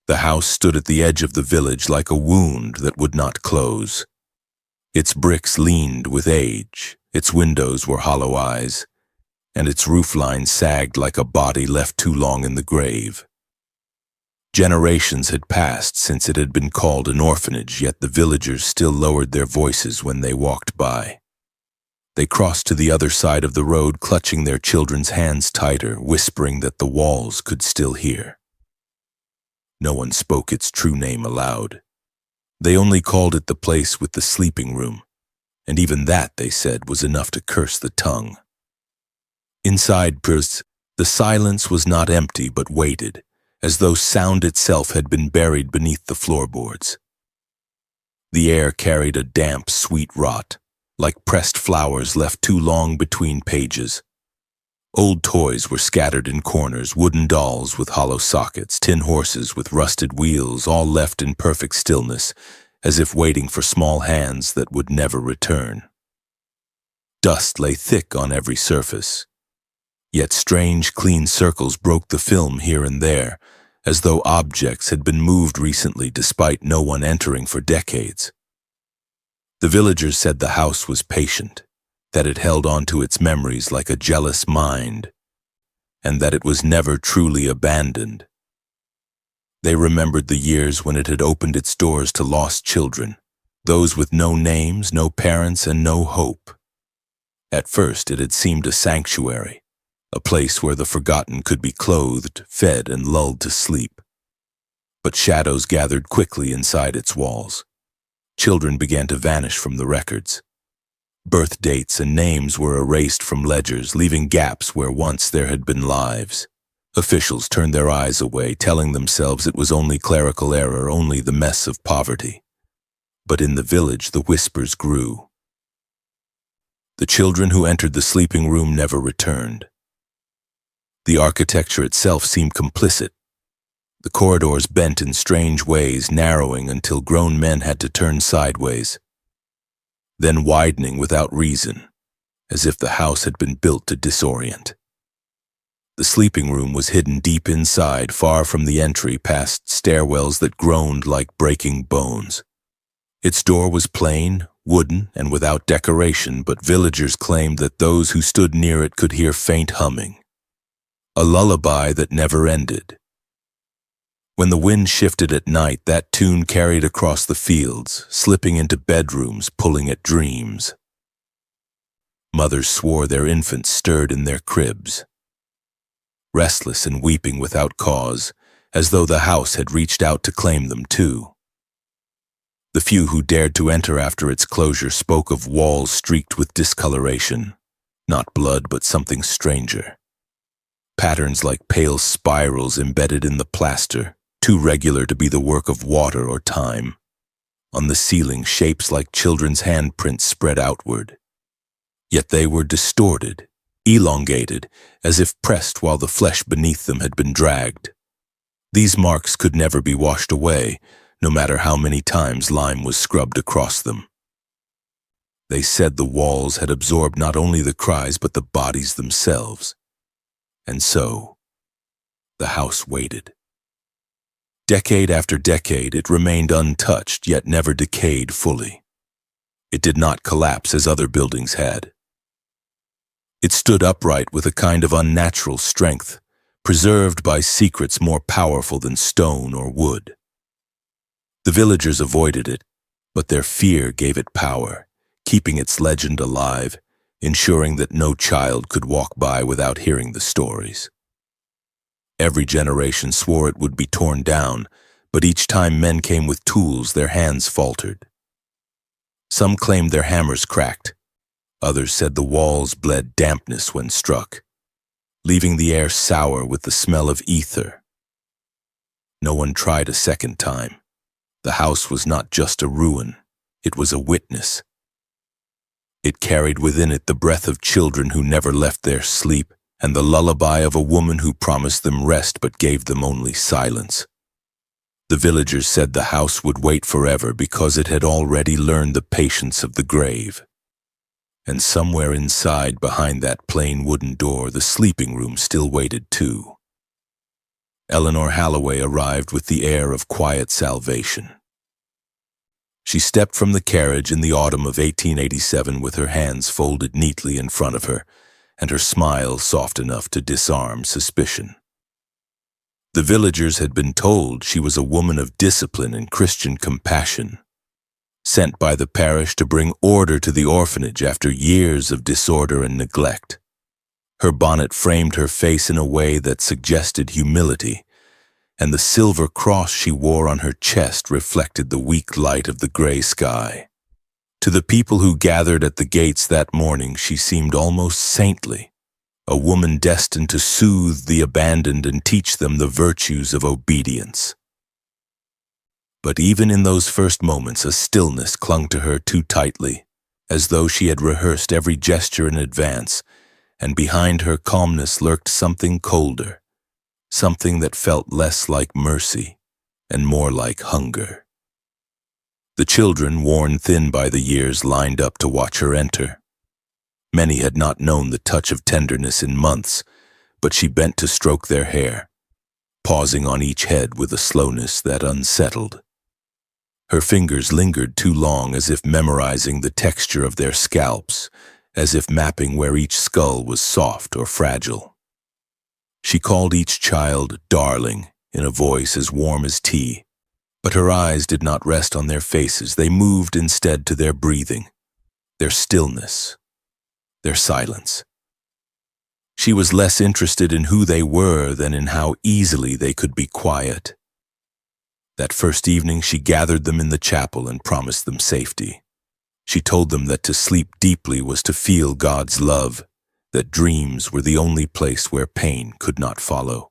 The house stood at the edge of the village like a wound that would not close. Its bricks leaned with age, its windows were hollow eyes, and its roofline sagged like a body left too long in the grave. Generations had passed since it had been called an orphanage, yet the villagers still lowered their voices when they walked by. They crossed to the other side of the road, clutching their children's hands tighter, whispering that the walls could still hear. No one spoke its true name aloud. They only called it the place with the sleeping room, and even that, they said, was enough to curse the tongue. Inside Perth, the silence was not empty but weighted, as though sound itself had been buried beneath the floorboards. The air carried a damp, sweet rot, like pressed flowers left too long between pages. Old toys were scattered in corners, wooden dolls with hollow sockets, tin horses with rusted wheels, all left in perfect stillness, as if waiting for small hands that would never return. Dust lay thick on every surface, yet strange, clean circles broke the film here and there, as though objects had been moved recently despite no one entering for decades. The villagers said the house was patient, that it held on to its memories like a jealous mind, and that it was never truly abandoned. They remembered the years when it had opened its doors to lost children, those with no names, no parents, and no hope. At first it had seemed a sanctuary, a place where the forgotten could be clothed, fed, and lulled to sleep. But shadows gathered quickly inside its walls. Children began to vanish from the records. Birth dates and names were erased from ledgers, leaving gaps where once there had been lives. Officials turned their eyes away, telling themselves it was only clerical error, only the mess of poverty. But in the village, the whispers grew. The children who entered the sleeping room never returned. The architecture itself seemed complicit. The corridors bent in strange ways, narrowing until grown men had to turn sideways, then widening without reason, as if the house had been built to disorient. The sleeping room was hidden deep inside, far from the entry, past stairwells that groaned like breaking bones. Its door was plain, wooden, and without decoration, but villagers claimed that those who stood near it could hear faint humming, a lullaby that never ended. When the wind shifted at night, that tune carried across the fields, slipping into bedrooms, pulling at dreams. Mothers swore their infants stirred in their cribs, restless and weeping without cause, as though the house had reached out to claim them too. The few who dared to enter after its closure spoke of walls streaked with discoloration, not blood but something stranger. Patterns like pale spirals embedded in the plaster, too regular to be the work of water or time. On the ceiling, shapes like children's handprints spread outward. Yet they were distorted, elongated, as if pressed while the flesh beneath them had been dragged. These marks could never be washed away, no matter how many times lime was scrubbed across them. They said the walls had absorbed not only the cries but the bodies themselves. And so, the house waited. Decade after decade, it remained untouched, yet never decayed fully. It did not collapse as other buildings had. It stood upright with a kind of unnatural strength, preserved by secrets more powerful than stone or wood. The villagers avoided it, but their fear gave it power, keeping its legend alive, ensuring that no child could walk by without hearing the stories. Every generation swore it would be torn down, but each time men came with tools, their hands faltered. Some claimed their hammers cracked. Others said the walls bled dampness when struck, leaving the air sour with the smell of ether. No one tried a second time. The house was not just a ruin, it was a witness. It carried within it the breath of children who never left their sleep, and the lullaby of a woman who promised them rest but gave them only silence. The villagers said the house would wait forever because it had already learned the patience of the grave. And somewhere inside, behind that plain wooden door, the sleeping room still waited too. Eleanor Holloway arrived with the air of quiet salvation. She stepped from the carriage in the autumn of 1887 with her hands folded neatly in front of her, and her smile soft enough to disarm suspicion. The villagers had been told she was a woman of discipline and Christian compassion, sent by the parish to bring order to the orphanage after years of disorder and neglect. Her bonnet framed her face in a way that suggested humility, and the silver cross she wore on her chest reflected the weak light of the gray sky. To the people who gathered at the gates that morning, she seemed almost saintly, a woman destined to soothe the abandoned and teach them the virtues of obedience. But even in those first moments, a stillness clung to her too tightly, as though she had rehearsed every gesture in advance, and behind her calmness lurked something colder, something that felt less like mercy and more like hunger. The children, worn thin by the years, lined up to watch her enter. Many had not known the touch of tenderness in months, but she bent to stroke their hair, pausing on each head with a slowness that unsettled. Her fingers lingered too long, as if memorizing the texture of their scalps, as if mapping where each skull was soft or fragile. She called each child darling in a voice as warm as tea, but her eyes did not rest on their faces. They moved instead to their breathing, their stillness, their silence. She was less interested in who they were than in how easily they could be quiet. That first evening, she gathered them in the chapel and promised them safety. She told them that to sleep deeply was to feel God's love, that dreams were the only place where pain could not follow.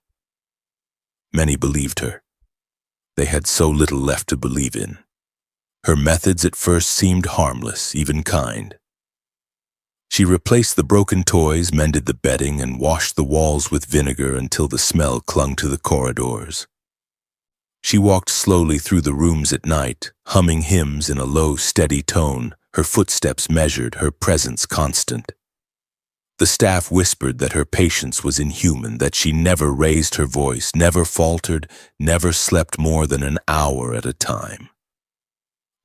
Many believed her. They had so little left to believe in. Her methods at first seemed harmless, even kind. She replaced the broken toys, mended the bedding, and washed the walls with vinegar until the smell clung to the corridors. She walked slowly through the rooms at night, humming hymns in a low, steady tone, her footsteps measured, her presence constant. The staff whispered that her patience was inhuman, that she never raised her voice, never faltered, never slept more than an hour at a time.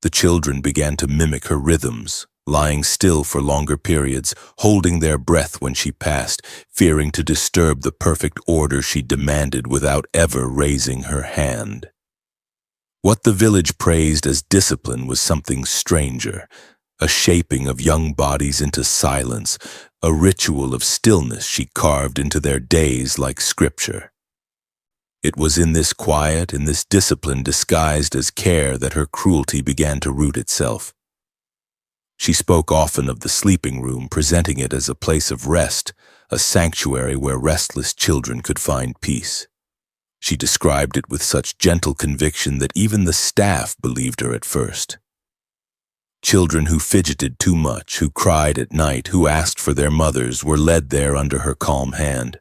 The children began to mimic her rhythms, lying still for longer periods, holding their breath when she passed, fearing to disturb the perfect order she demanded without ever raising her hand. What the village praised as discipline was something stranger, a shaping of young bodies into silence, a ritual of stillness she carved into their days like scripture. It was in this quiet, in this discipline disguised as care, that her cruelty began to root itself. She spoke often of the sleeping room, presenting it as a place of rest, a sanctuary where restless children could find peace. She described it with such gentle conviction that even the staff believed her at first. Children who fidgeted too much, who cried at night, who asked for their mothers, were led there under her calm hand.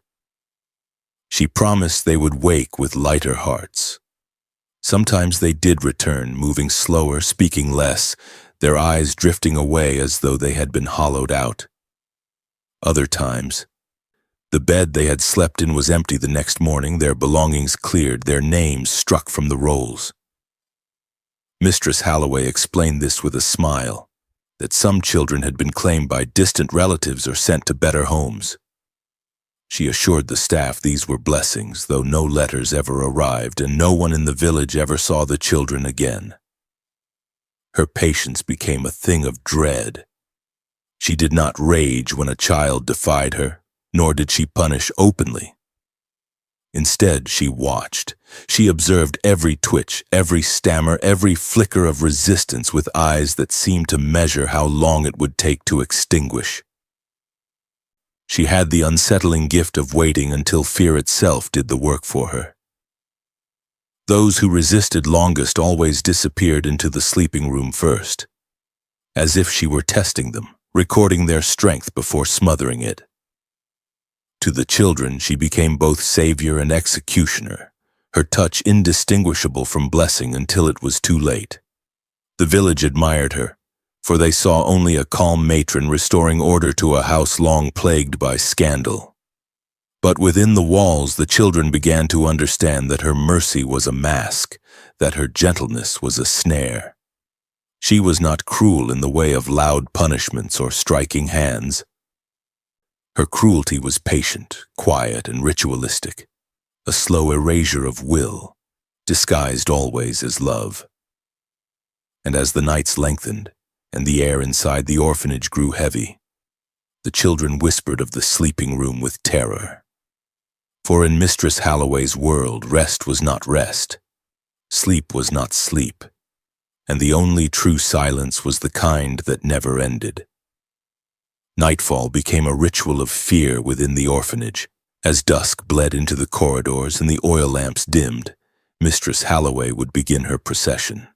She promised they would wake with lighter hearts. Sometimes they did return, moving slower, speaking less, their eyes drifting away as though they had been hollowed out. Other times, the bed they had slept in was empty the next morning, their belongings cleared, their names struck from the rolls. Mistress Holloway explained this with a smile, that some children had been claimed by distant relatives or sent to better homes. She assured the staff these were blessings, though no letters ever arrived and no one in the village ever saw the children again. Her patience became a thing of dread. She did not rage when a child defied her, nor did she punish openly. Instead, she watched. She observed every twitch, every stammer, every flicker of resistance with eyes that seemed to measure how long it would take to extinguish. She had the unsettling gift of waiting until fear itself did the work for her. Those who resisted longest always disappeared into the sleeping room first, as if she were testing them, recording their strength before smothering it. To the children, she became both savior and executioner, her touch indistinguishable from blessing until it was too late. The village admired her, for they saw only a calm matron restoring order to a house long plagued by scandal. But within the walls, the children began to understand that her mercy was a mask, that her gentleness was a snare. She was not cruel in the way of loud punishments or striking hands. Her cruelty was patient, quiet, and ritualistic, a slow erasure of will, disguised always as love. And as the nights lengthened, and the air inside the orphanage grew heavy, the children whispered of the sleeping room with terror. For in Mistress Halloway's world, rest was not rest, sleep was not sleep, and the only true silence was the kind that never ended. Nightfall became a ritual of fear within the orphanage. As dusk bled into the corridors and the oil lamps dimmed, Mistress Halloway would begin her procession.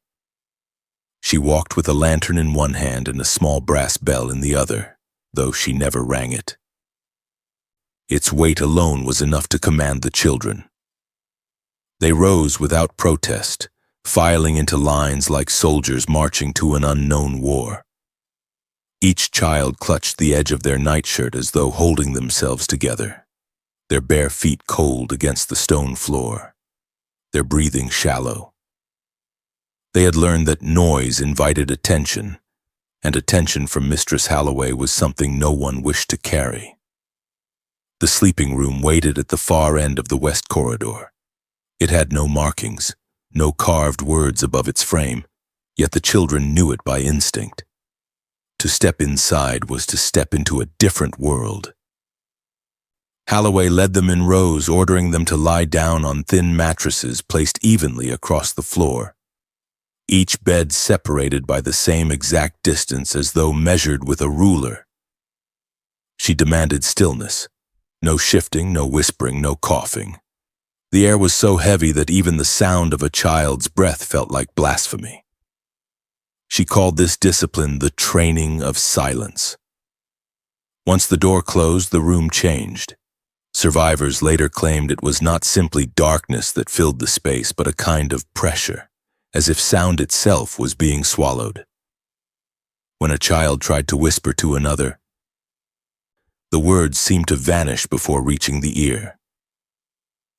She walked with a lantern in one hand and a small brass bell in the other, though she never rang it. Its weight alone was enough to command the children. They rose without protest, filing into lines like soldiers marching to an unknown war. Each child clutched the edge of their nightshirt as though holding themselves together, their bare feet cold against the stone floor, their breathing shallow. They had learned that noise invited attention, and attention from Mistress Halloway was something no one wished to carry. The sleeping room waited at the far end of the west corridor. It had no markings, no carved words above its frame, yet the children knew it by instinct. To step inside was to step into a different world. Halloway led them in rows, ordering them to lie down on thin mattresses placed evenly across the floor, each bed separated by the same exact distance as though measured with a ruler. She demanded stillness. No shifting, no whispering, no coughing. The air was so heavy that even the sound of a child's breath felt like blasphemy. She called this discipline the training of silence. Once the door closed, the room changed. Survivors later claimed it was not simply darkness that filled the space, but a kind of pressure, as if sound itself was being swallowed. When a child tried to whisper to another, the words seemed to vanish before reaching the ear.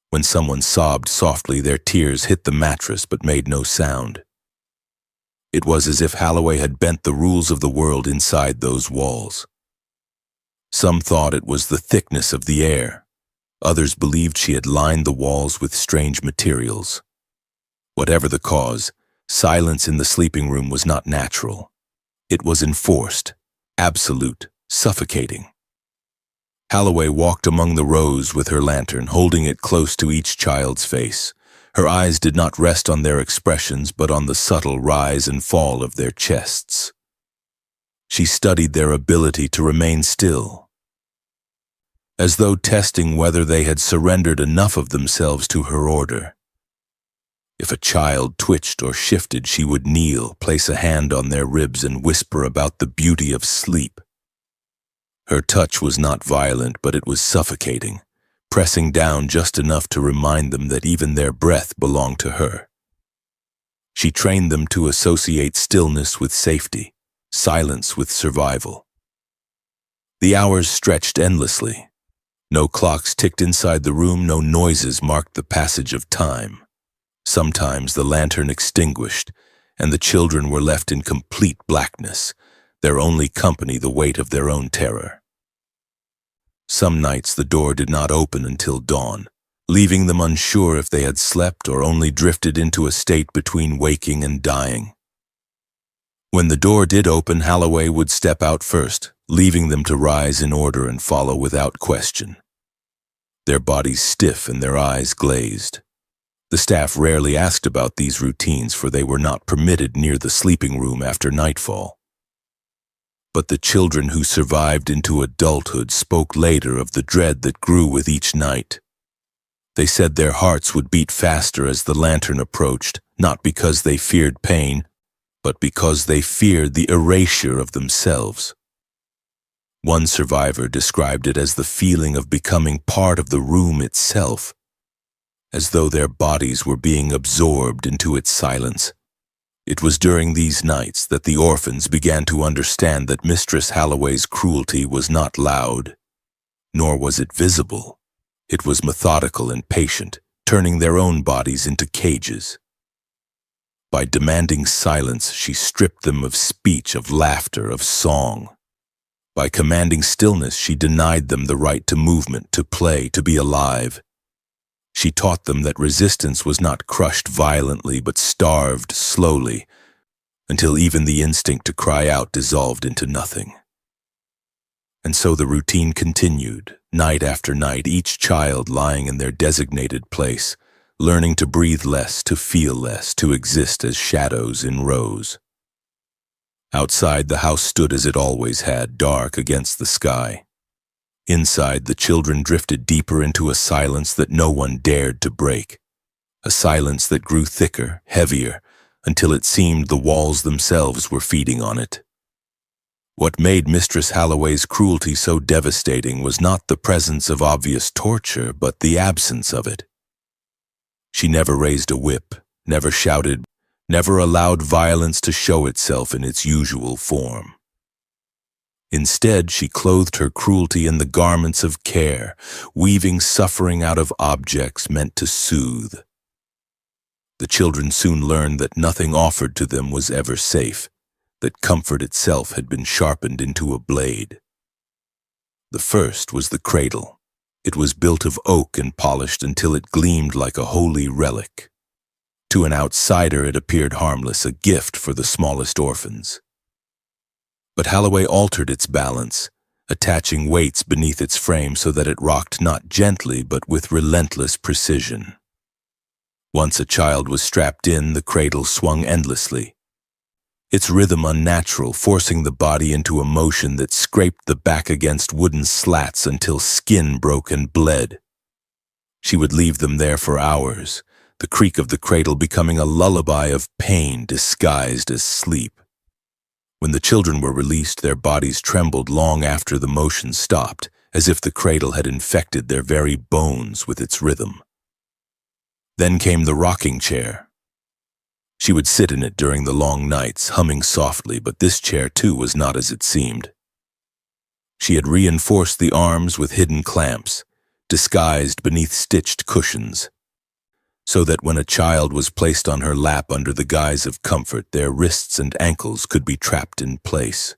When someone sobbed softly, their tears hit the mattress but made no sound. It was as if Halloway had bent the rules of the world inside those walls. Some thought it was the thickness of the air. Others believed she had lined the walls with strange materials. Whatever the cause, silence in the sleeping room was not natural. It was enforced, absolute, suffocating. Halloway walked among the rows with her lantern, holding it close to each child's face. Her eyes did not rest on their expressions, but on the subtle rise and fall of their chests. She studied their ability to remain still, as though testing whether they had surrendered enough of themselves to her order. If a child twitched or shifted, she would kneel, place a hand on their ribs, and whisper about the beauty of sleep. Her touch was not violent, but it was suffocating, pressing down just enough to remind them that even their breath belonged to her. She trained them to associate stillness with safety, silence with survival. The hours stretched endlessly. No clocks ticked inside the room, no noises marked the passage of time. Sometimes the lantern extinguished, and the children were left in complete blackness, their only company the weight of their own terror. Some nights the door did not open until dawn, leaving them unsure if they had slept or only drifted into a state between waking and dying. When the door did open, Halloway would step out first, leaving them to rise in order and follow without question. Their bodies stiff and their eyes glazed. The staff rarely asked about these routines, for they were not permitted near the sleeping room after nightfall. But the children who survived into adulthood spoke later of the dread that grew with each night. They said their hearts would beat faster as the lantern approached, not because they feared pain, but because they feared the erasure of themselves. One survivor described it as the feeling of becoming part of the room itself, as though their bodies were being absorbed into its silence. It was during these nights that the orphans began to understand that Mistress Halloway's cruelty was not loud, nor was it visible. It was methodical and patient, turning their own bodies into cages. By demanding silence, she stripped them of speech, of laughter, of song. By commanding stillness, she denied them the right to movement, to play, to be alive. She taught them that resistance was not crushed violently, but starved slowly, until even the instinct to cry out dissolved into nothing. And so the routine continued, night after night, each child lying in their designated place, learning to breathe less, to feel less, to exist as shadows in rows. Outside, the house stood as it always had, dark against the sky. Inside, the children drifted deeper into a silence that no one dared to break, a silence that grew thicker, heavier, until it seemed the walls themselves were feeding on it. What made Mistress Halloway's cruelty so devastating was not the presence of obvious torture, but the absence of it. She never raised a whip, never shouted, never allowed violence to show itself in its usual form. Instead, she clothed her cruelty in the garments of care, weaving suffering out of objects meant to soothe. The children soon learned that nothing offered to them was ever safe, that comfort itself had been sharpened into a blade. The first was the cradle. It was built of oak and polished until it gleamed like a holy relic. To an outsider it appeared harmless, a gift for the smallest orphans. But Halloway altered its balance, attaching weights beneath its frame so that it rocked not gently but with relentless precision. Once a child was strapped in, the cradle swung endlessly, its rhythm unnatural, forcing the body into a motion that scraped the back against wooden slats until skin broke and bled. She would leave them there for hours, the creak of the cradle becoming a lullaby of pain disguised as sleep. When the children were released, their bodies trembled long after the motion stopped, as if the cradle had infected their very bones with its rhythm. Then came the rocking chair. She would sit in it during the long nights, humming softly, but this chair too was not as it seemed. She had reinforced the arms with hidden clamps, disguised beneath stitched cushions, so that when a child was placed on her lap under the guise of comfort, their wrists and ankles could be trapped in place.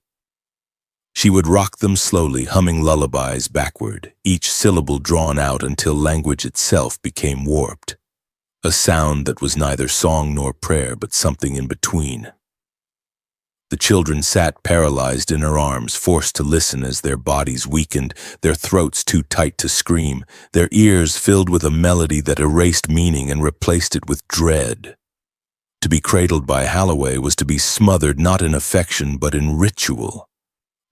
She would rock them slowly, humming lullabies backward, each syllable drawn out until language itself became warped. A sound that was neither song nor prayer, but something in between. The children sat paralyzed in her arms, forced to listen as their bodies weakened, their throats too tight to scream, their ears filled with a melody that erased meaning and replaced it with dread. To be cradled by Halloway was to be smothered not in affection but in ritual,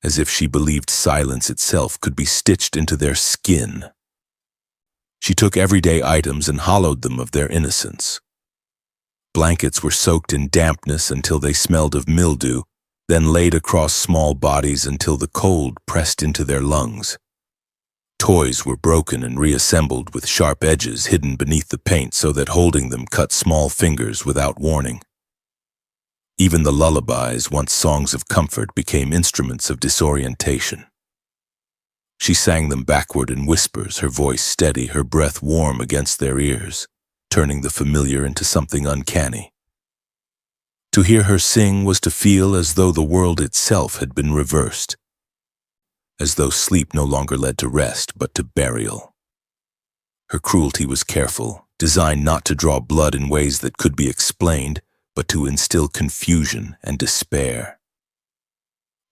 as if she believed silence itself could be stitched into their skin. She took everyday items and hollowed them of their innocence. Blankets were soaked in dampness until they smelled of mildew, then laid across small bodies until the cold pressed into their lungs. Toys were broken and reassembled with sharp edges hidden beneath the paint so that holding them cut small fingers without warning. Even the lullabies, once songs of comfort, became instruments of disorientation. She sang them backward in whispers, her voice steady, her breath warm against their ears, turning the familiar into something uncanny. To hear her sing was to feel as though the world itself had been reversed, as though sleep no longer led to rest but to burial. Her cruelty was careful, designed not to draw blood in ways that could be explained, but to instill confusion and despair.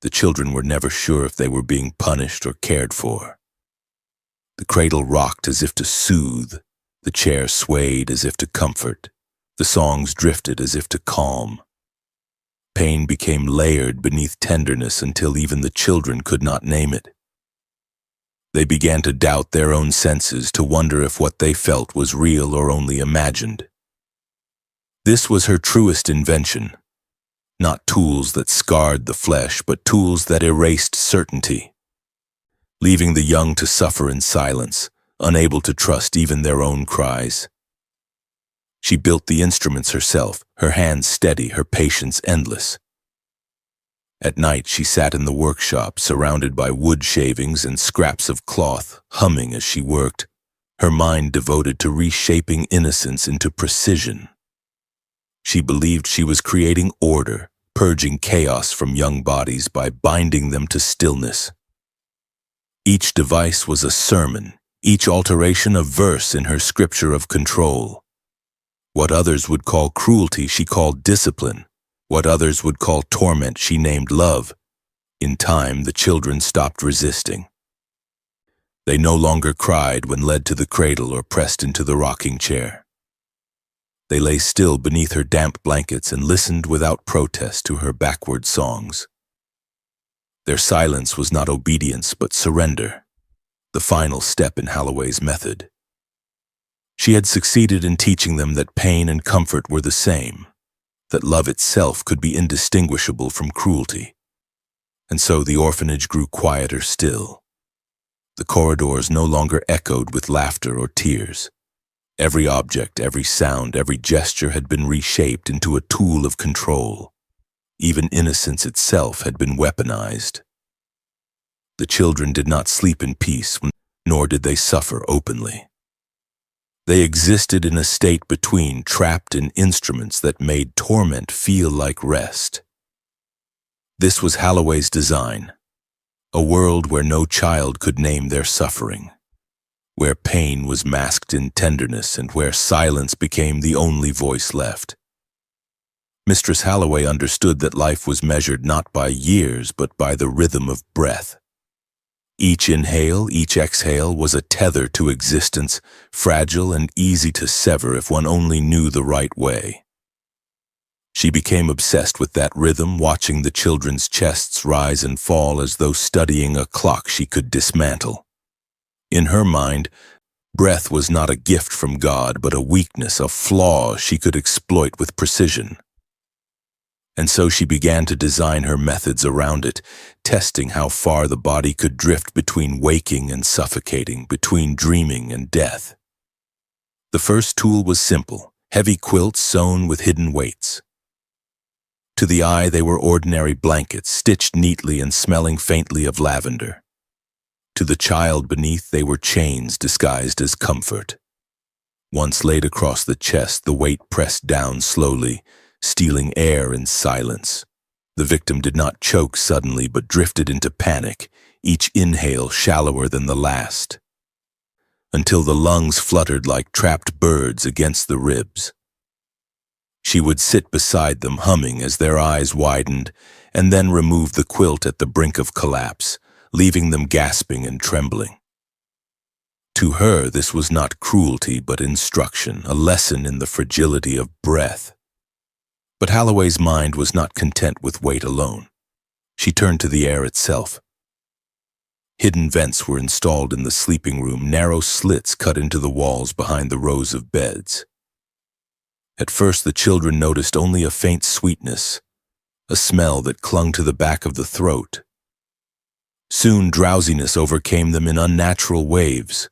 The children were never sure if they were being punished or cared for. The cradle rocked as if to soothe, the chair swayed as if to comfort, the songs drifted as if to calm. Pain became layered beneath tenderness until even the children could not name it. They began to doubt their own senses, to wonder if what they felt was real or only imagined. This was her truest invention. Not tools that scarred the flesh, but tools that erased certainty, leaving the young to suffer in silence, unable to trust even their own cries. She built the instruments herself, her hands steady, her patience endless. At night she sat in the workshop, surrounded by wood shavings and scraps of cloth, humming as she worked, her mind devoted to reshaping innocence into precision. She believed she was creating order, purging chaos from young bodies by binding them to stillness. Each device was a sermon, each alteration a verse in her scripture of control. What others would call cruelty, she called discipline. What others would call torment, she named love. In time, the children stopped resisting. They no longer cried when led to the cradle or pressed into the rocking chair. They lay still beneath her damp blankets and listened without protest to her backward songs. Their silence was not obedience but surrender, the final step in Holloway's method. She had succeeded in teaching them that pain and comfort were the same, that love itself could be indistinguishable from cruelty. And so the orphanage grew quieter still. The corridors no longer echoed with laughter or tears. Every object, every sound, every gesture had been reshaped into a tool of control. Even innocence itself had been weaponized. The children did not sleep in peace, nor did they suffer openly. They existed in a state between, trapped in instruments that made torment feel like rest. This was Holloway's design, a world where no child could name their suffering, where pain was masked in tenderness and where silence became the only voice left. Mistress Holloway understood that life was measured not by years but by the rhythm of breath. Each inhale, each exhale was a tether to existence, fragile and easy to sever if one only knew the right way. She became obsessed with that rhythm, watching the children's chests rise and fall as though studying a clock she could dismantle. In her mind, breath was not a gift from God, but a weakness, a flaw she could exploit with precision. And so she began to design her methods around it, testing how far the body could drift between waking and suffocating, between dreaming and death. The first tool was simple, heavy quilts sewn with hidden weights. To the eye, they were ordinary blankets, stitched neatly and smelling faintly of lavender. To the child beneath, they were chains disguised as comfort. Once laid across the chest, the weight pressed down slowly, stealing air and silence. The victim did not choke suddenly but drifted into panic, each inhale shallower than the last, until the lungs fluttered like trapped birds against the ribs. She would sit beside them, humming as their eyes widened, and then remove the quilt at the brink of collapse, leaving them gasping and trembling. To her, this was not cruelty but instruction, a lesson in the fragility of breath. But Holloway's mind was not content with weight alone. She turned to the air itself. Hidden vents were installed in the sleeping room, narrow slits cut into the walls behind the rows of beds. At first, the children noticed only a faint sweetness, a smell that clung to the back of the throat. Soon, drowsiness overcame them in unnatural waves,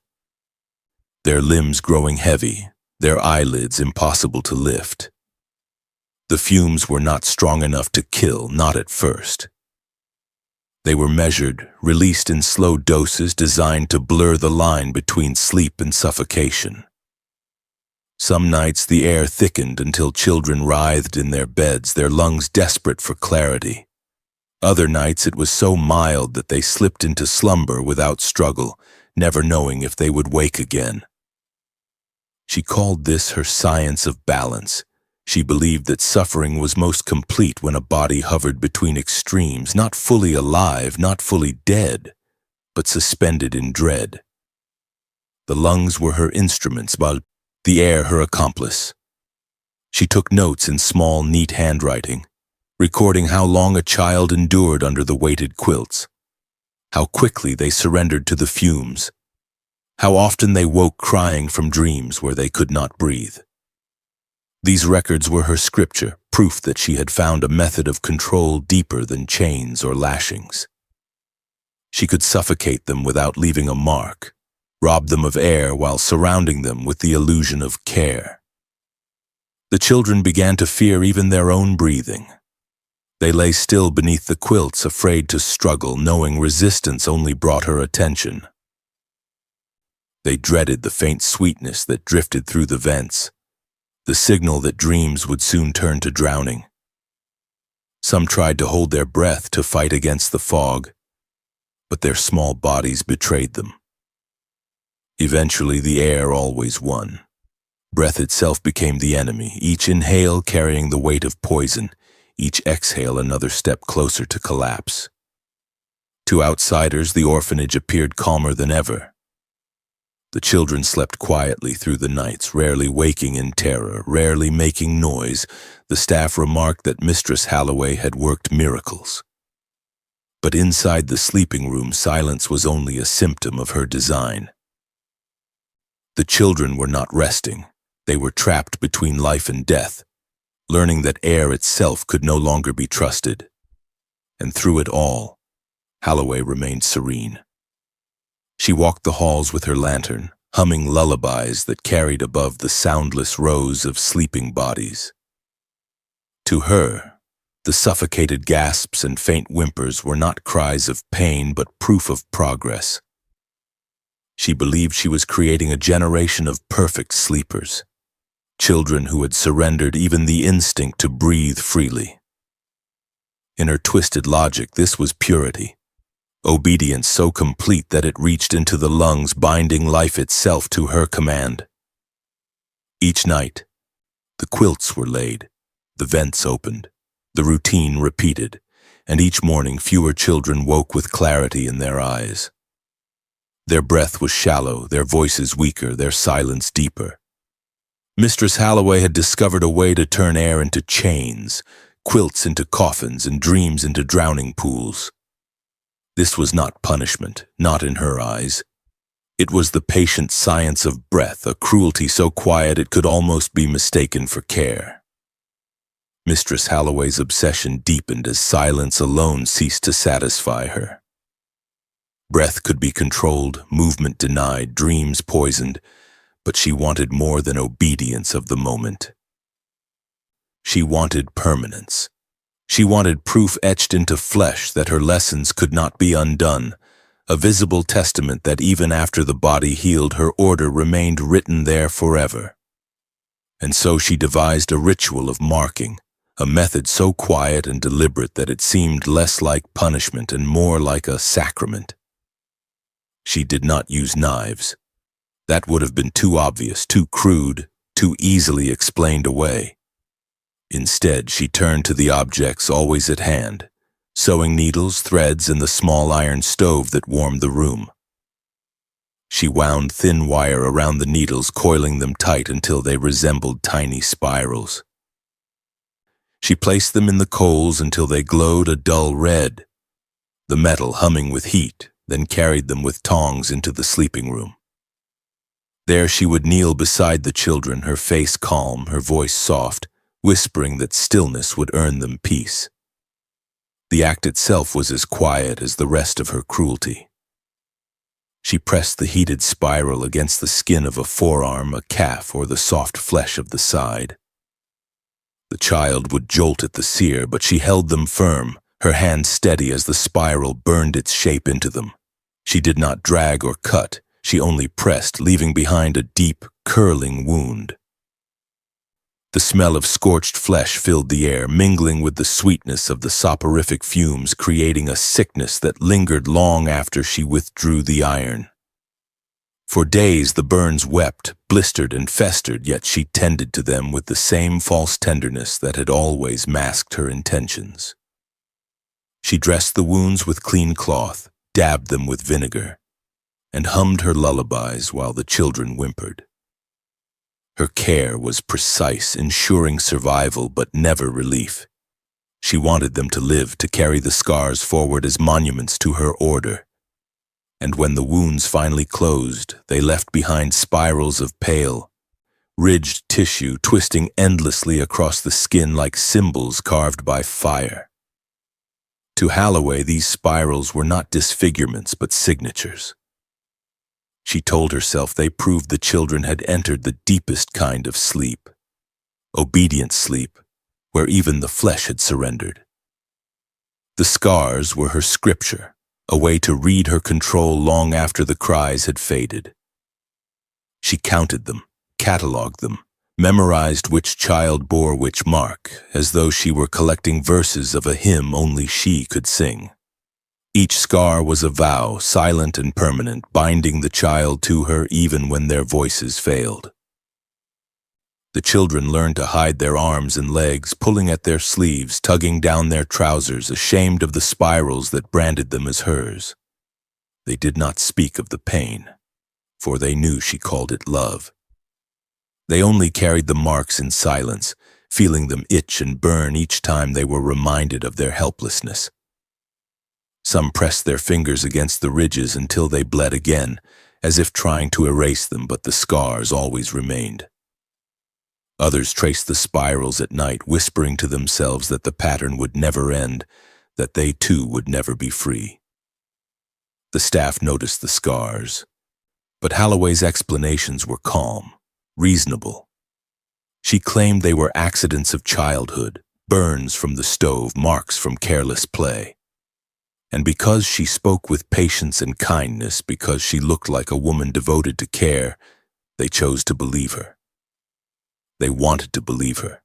their limbs growing heavy, their eyelids impossible to lift. The fumes were not strong enough to kill, not at first. They were measured, released in slow doses designed to blur the line between sleep and suffocation. Some nights the air thickened until children writhed in their beds, their lungs desperate for clarity. Other nights it was so mild that they slipped into slumber without struggle, never knowing if they would wake again. She called this her science of balance. She believed that suffering was most complete when a body hovered between extremes, not fully alive, not fully dead, but suspended in dread. The lungs were her instruments, while the air her accomplice. She took notes in small, neat handwriting, recording how long a child endured under the weighted quilts, how quickly they surrendered to the fumes, how often they woke crying from dreams where they could not breathe. These records were her scripture, proof that she had found a method of control deeper than chains or lashings. She could suffocate them without leaving a mark, rob them of air while surrounding them with the illusion of care. The children began to fear even their own breathing. They lay still beneath the quilts, afraid to struggle, knowing resistance only brought her attention. They dreaded the faint sweetness that drifted through the vents, the signal that dreams would soon turn to drowning. Some tried to hold their breath to fight against the fog, but their small bodies betrayed them. Eventually, the air always won. Breath itself became the enemy, each inhale carrying the weight of poison, each exhale another step closer to collapse. To outsiders, the orphanage appeared calmer than ever. The children slept quietly through the nights, rarely waking in terror, rarely making noise. The staff remarked that Mistress Halloway had worked miracles. But inside the sleeping room, silence was only a symptom of her design. The children were not resting. They were trapped between life and death, learning that air itself could no longer be trusted. And through it all, Halloway remained serene. She walked the halls with her lantern, humming lullabies that carried above the soundless rows of sleeping bodies. To her, the suffocated gasps and faint whimpers were not cries of pain but proof of progress. She believed she was creating a generation of perfect sleepers, children who had surrendered even the instinct to breathe freely. In her twisted logic, this was purity. Obedience so complete that it reached into the lungs, binding life itself to her command. Each night, the quilts were laid, the vents opened, the routine repeated, and each morning fewer children woke with clarity in their eyes. Their breath was shallow, their voices weaker, their silence deeper. Mistress Halloway had discovered a way to turn air into chains, quilts into coffins, and dreams into drowning pools. This was not punishment, not in her eyes. It was the patient science of breath, a cruelty so quiet it could almost be mistaken for care. Mistress Halloway's obsession deepened as silence alone ceased to satisfy her. Breath could be controlled, movement denied, dreams poisoned, but she wanted more than obedience of the moment. She wanted permanence. She wanted proof etched into flesh that her lessons could not be undone, a visible testament that even after the body healed, her order remained written there forever. And so she devised a ritual of marking, a method so quiet and deliberate that it seemed less like punishment and more like a sacrament. She did not use knives. That would have been too obvious, too crude, too easily explained away. Instead, she turned to the objects always at hand, sewing needles, threads, and the small iron stove that warmed the room. She wound thin wire around the needles, coiling them tight until they resembled tiny spirals. She placed them in the coals until they glowed a dull red, the metal humming with heat, then carried them with tongs into the sleeping room. There she would kneel beside the children, her face calm, her voice soft, whispering that stillness would earn them peace. The act itself was as quiet as the rest of her cruelty. She pressed the heated spiral against the skin of a forearm, a calf, or the soft flesh of the side. The child would jolt at the sear, but she held them firm, her hand steady as the spiral burned its shape into them. She did not drag or cut, she only pressed, leaving behind a deep, curling wound. The smell of scorched flesh filled the air, mingling with the sweetness of the soporific fumes, creating a sickness that lingered long after she withdrew the iron. For days the burns wept, blistered and festered, yet she tended to them with the same false tenderness that had always masked her intentions. She dressed the wounds with clean cloth, dabbed them with vinegar, and hummed her lullabies while the children whimpered. Her care was precise, ensuring survival but never relief. She wanted them to live, to carry the scars forward as monuments to her order. And when the wounds finally closed, they left behind spirals of pale, ridged tissue twisting endlessly across the skin like symbols carved by fire. To Halloway, these spirals were not disfigurements but signatures. She told herself they proved the children had entered the deepest kind of sleep, obedient sleep, where even the flesh had surrendered. The scars were her scripture, a way to read her control long after the cries had faded. She counted them, catalogued them, memorized which child bore which mark, as though she were collecting verses of a hymn only she could sing. Each scar was a vow, silent and permanent, binding the child to her even when their voices failed. The children learned to hide their arms and legs, pulling at their sleeves, tugging down their trousers, ashamed of the spirals that branded them as hers. They did not speak of the pain, for they knew she called it love. They only carried the marks in silence, feeling them itch and burn each time they were reminded of their helplessness. Some pressed their fingers against the ridges until they bled again, as if trying to erase them, but the scars always remained. Others traced the spirals at night, whispering to themselves that the pattern would never end, that they too would never be free. The staff noticed the scars, but Holloway's explanations were calm, reasonable. She claimed they were accidents of childhood, burns from the stove, marks from careless play. And because she spoke with patience and kindness, because she looked like a woman devoted to care, they chose to believe her. They wanted to believe her.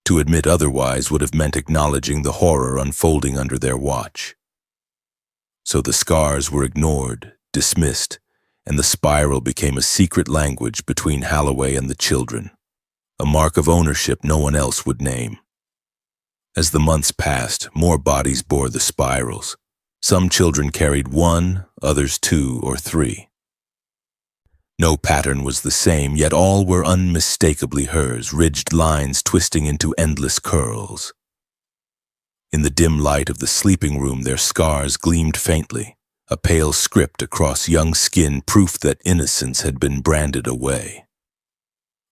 To admit otherwise would have meant acknowledging the horror unfolding under their watch. So the scars were ignored, dismissed, and the spiral became a secret language between Holloway and the children, a mark of ownership no one else would name. As the months passed, more bodies bore the spirals. Some children carried 1, others 2 or 3. No pattern was the same, yet all were unmistakably hers, ridged lines twisting into endless curls. In the dim light of the sleeping room, their scars gleamed faintly, a pale script across young skin, proof that innocence had been branded away.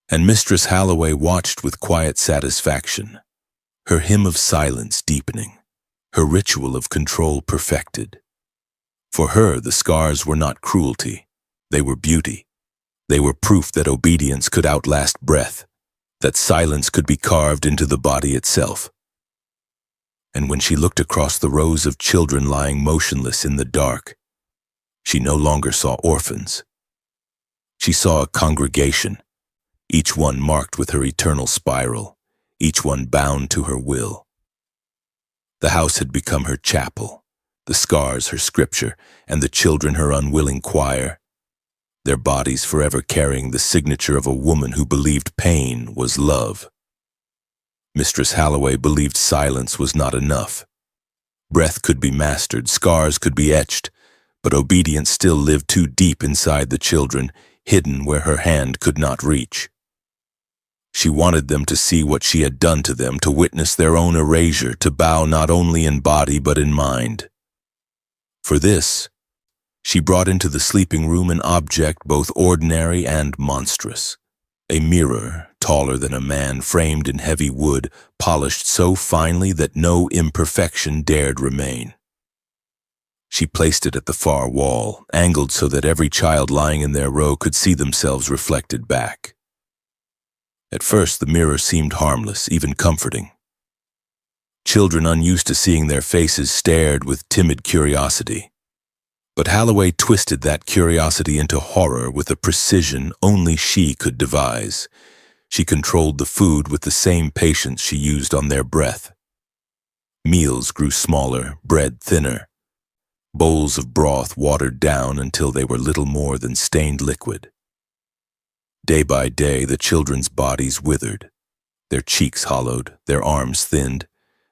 And Mistress Holloway watched with quiet satisfaction, her hymn of silence deepening, her ritual of control perfected. For her, the scars were not cruelty, they were beauty. They were proof that obedience could outlast breath, that silence could be carved into the body itself. And when she looked across the rows of children lying motionless in the dark, she no longer saw orphans. She saw a congregation, each one marked with her eternal spiral, each one bound to her will. The house had become her chapel, the scars her scripture, and the children her unwilling choir, their bodies forever carrying the signature of a woman who believed pain was love. Mistress Holloway believed silence was not enough. Breath could be mastered, scars could be etched, but obedience still lived too deep inside the children, hidden where her hand could not reach. She wanted them to see what she had done to them, to witness their own erasure, to bow not only in body but in mind. For this, she brought into the sleeping room an object both ordinary and monstrous, a mirror taller than a man, framed in heavy wood, polished so finely that no imperfection dared remain. She placed it at the far wall, angled so that every child lying in their row could see themselves reflected back. At first, the mirror seemed harmless, even comforting. Children unused to seeing their faces stared with timid curiosity. But Holloway twisted that curiosity into horror with a precision only she could devise. She controlled the food with the same patience she used on their breath. Meals grew smaller, bread thinner. Bowls of broth watered down until they were little more than stained liquid. Day by day, the children's bodies withered, their cheeks hollowed, their arms thinned,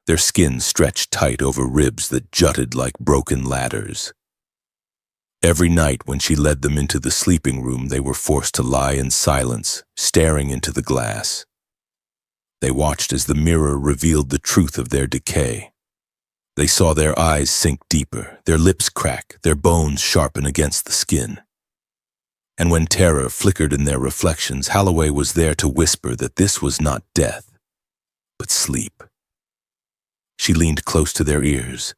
their skin stretched tight over ribs that jutted like broken ladders. Every night when she led them into the sleeping room, they were forced to lie in silence, staring into the glass. They watched as the mirror revealed the truth of their decay. They saw their eyes sink deeper, their lips crack, their bones sharpen against the skin. And when terror flickered in their reflections, Holloway was there to whisper that this was not death, but sleep. She leaned close to their ears,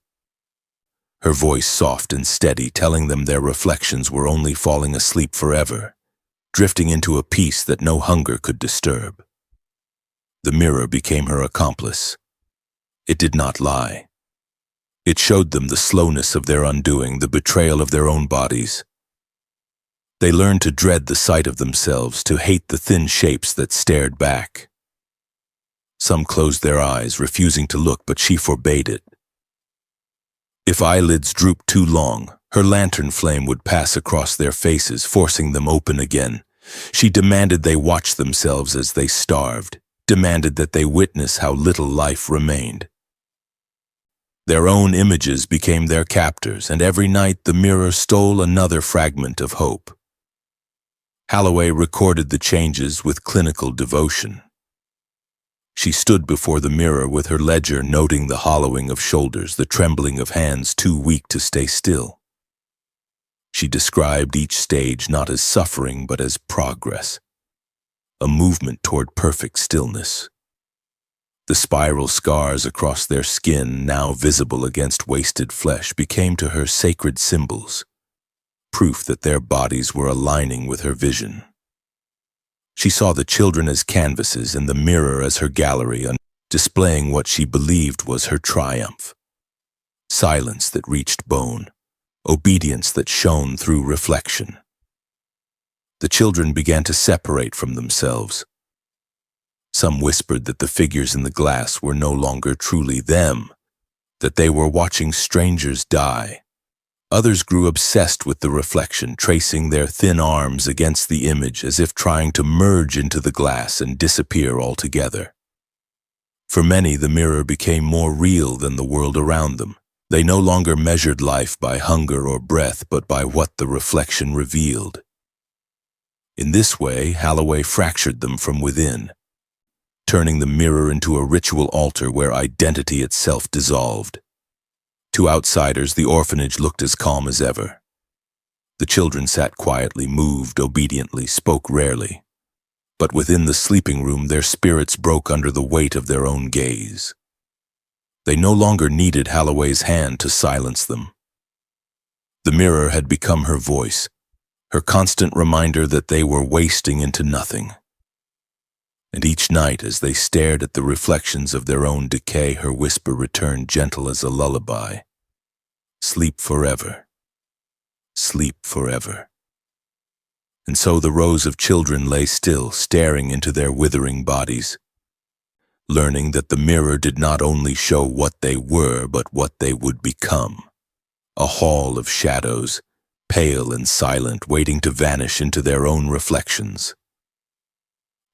her voice soft and steady, telling them their reflections were only falling asleep forever, drifting into a peace that no hunger could disturb. The mirror became her accomplice. It did not lie. It showed them the slowness of their undoing, the betrayal of their own bodies. They learned to dread the sight of themselves, to hate the thin shapes that stared back. Some closed their eyes, refusing to look, but she forbade it. If eyelids drooped too long, her lantern flame would pass across their faces, forcing them open again. She demanded they watch themselves as they starved, demanded that they witness how little life remained. Their own images became their captors, and every night the mirror stole another fragment of hope. Holloway recorded the changes with clinical devotion. She stood before the mirror with her ledger, noting the hollowing of shoulders, the trembling of hands too weak to stay still. She described each stage not as suffering but as progress, a movement toward perfect stillness. The spiral scars across their skin, now visible against wasted flesh, became to her sacred symbols, proof that their bodies were aligning with her vision. She saw the children as canvases and the mirror as her gallery, displaying what she believed was her triumph. Silence that reached bone, obedience that shone through reflection. The children began to separate from themselves. Some whispered that the figures in the glass were no longer truly them, that they were watching strangers die. Others grew obsessed with the reflection, tracing their thin arms against the image as if trying to merge into the glass and disappear altogether. For many, the mirror became more real than the world around them. They no longer measured life by hunger or breath, but by what the reflection revealed. In this way, Holloway fractured them from within, turning the mirror into a ritual altar where identity itself dissolved. To outsiders, the orphanage looked as calm as ever. The children sat quietly, moved obediently, spoke rarely. But within the sleeping room, their spirits broke under the weight of their own gaze. They no longer needed Holloway's hand to silence them. The mirror had become her voice, her constant reminder that they were wasting into nothing. And each night, as they stared at the reflections of their own decay, her whisper returned gentle as a lullaby. Sleep forever. Sleep forever. And so the rows of children lay still, staring into their withering bodies, learning that the mirror did not only show what they were, but what they would become. A hall of shadows, pale and silent, waiting to vanish into their own reflections.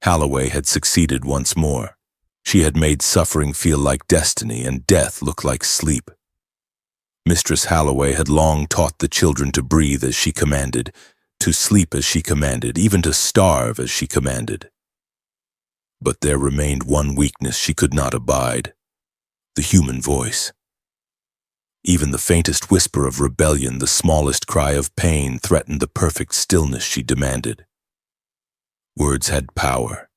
Holloway had succeeded once more. She had made suffering feel like destiny and death look like sleep. Mistress Holloway had long taught the children to breathe as she commanded, to sleep as she commanded, even to starve as she commanded. But there remained one weakness she could not abide: the human voice. Even the faintest whisper of rebellion, the smallest cry of pain, threatened the perfect stillness she demanded. Words had power.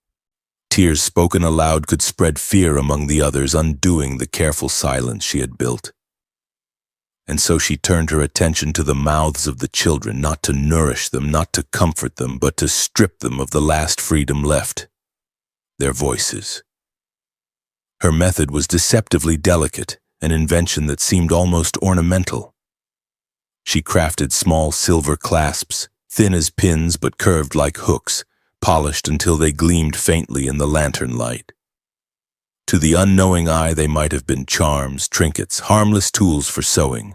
Tears spoken aloud could spread fear among the others, undoing the careful silence she had built. And so she turned her attention to the mouths of the children, not to nourish them, not to comfort them, but to strip them of the last freedom left: their voices. Her method was deceptively delicate, an invention that seemed almost ornamental. She crafted small silver clasps, thin as pins but curved like hooks, polished until they gleamed faintly in the lantern light. To the unknowing eye, they might have been charms, trinkets, harmless tools for sewing.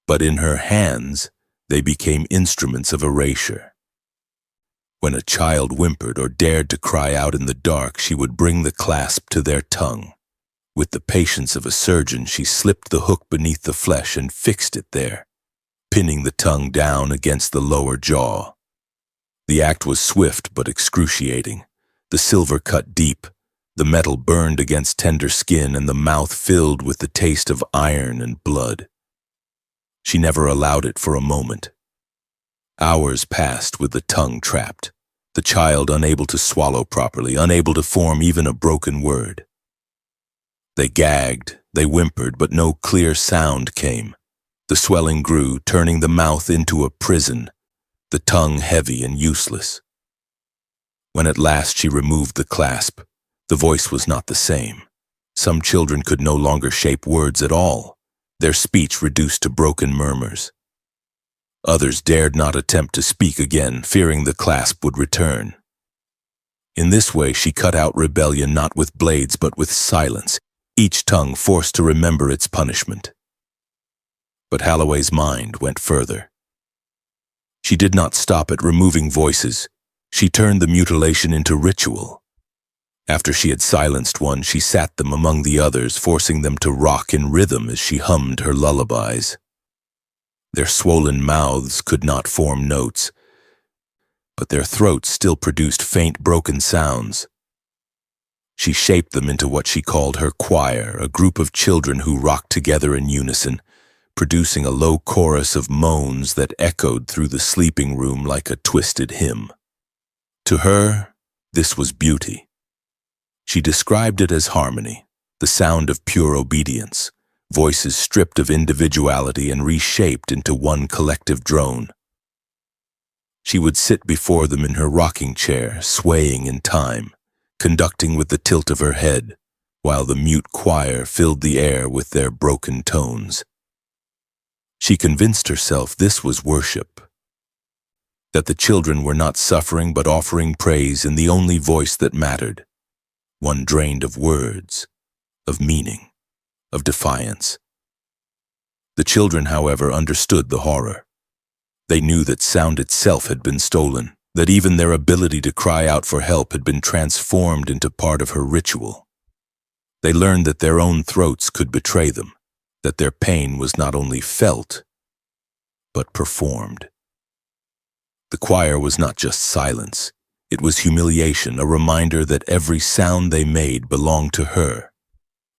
But in her hands, they became instruments of erasure. When a child whimpered or dared to cry out in the dark, she would bring the clasp to their tongue. With the patience of a surgeon, she slipped the hook beneath the flesh and fixed it there, pinning the tongue down against the lower jaw. The act was swift but excruciating. The silver cut deep, the metal burned against tender skin, and the mouth filled with the taste of iron and blood. She never allowed it for a moment. Hours passed with the tongue trapped, the child unable to swallow properly, unable to form even a broken word. They gagged, they whimpered, but no clear sound came. The swelling grew, turning the mouth into a prison, the tongue heavy and useless. When at last she removed the clasp, the voice was not the same. Some children could no longer shape words at all, their speech reduced to broken murmurs. Others dared not attempt to speak again, fearing the clasp would return. In this way, she cut out rebellion not with blades but with silence, each tongue forced to remember its punishment. But Holloway's mind went further. She did not stop at removing voices. She turned the mutilation into ritual. After she had silenced one, she sat them among the others, forcing them to rock in rhythm as she hummed her lullabies. Their swollen mouths could not form notes, but their throats still produced faint, broken sounds. She shaped them into what she called her choir, a group of children who rocked together in unison, producing a low chorus of moans that echoed through the sleeping room like a twisted hymn. To her, this was beauty. She described it as harmony, the sound of pure obedience, voices stripped of individuality and reshaped into one collective drone. She would sit before them in her rocking chair, swaying in time, conducting with the tilt of her head, while the mute choir filled the air with their broken tones. She convinced herself this was worship, that the children were not suffering but offering praise in the only voice that mattered, one drained of words, of meaning, of defiance. The children, however, understood the horror. They knew that sound itself had been stolen, that even their ability to cry out for help had been transformed into part of her ritual. They learned that their own throats could betray them, that their pain was not only felt, but performed. The choir was not just silence. It was humiliation, a reminder that every sound they made belonged to her.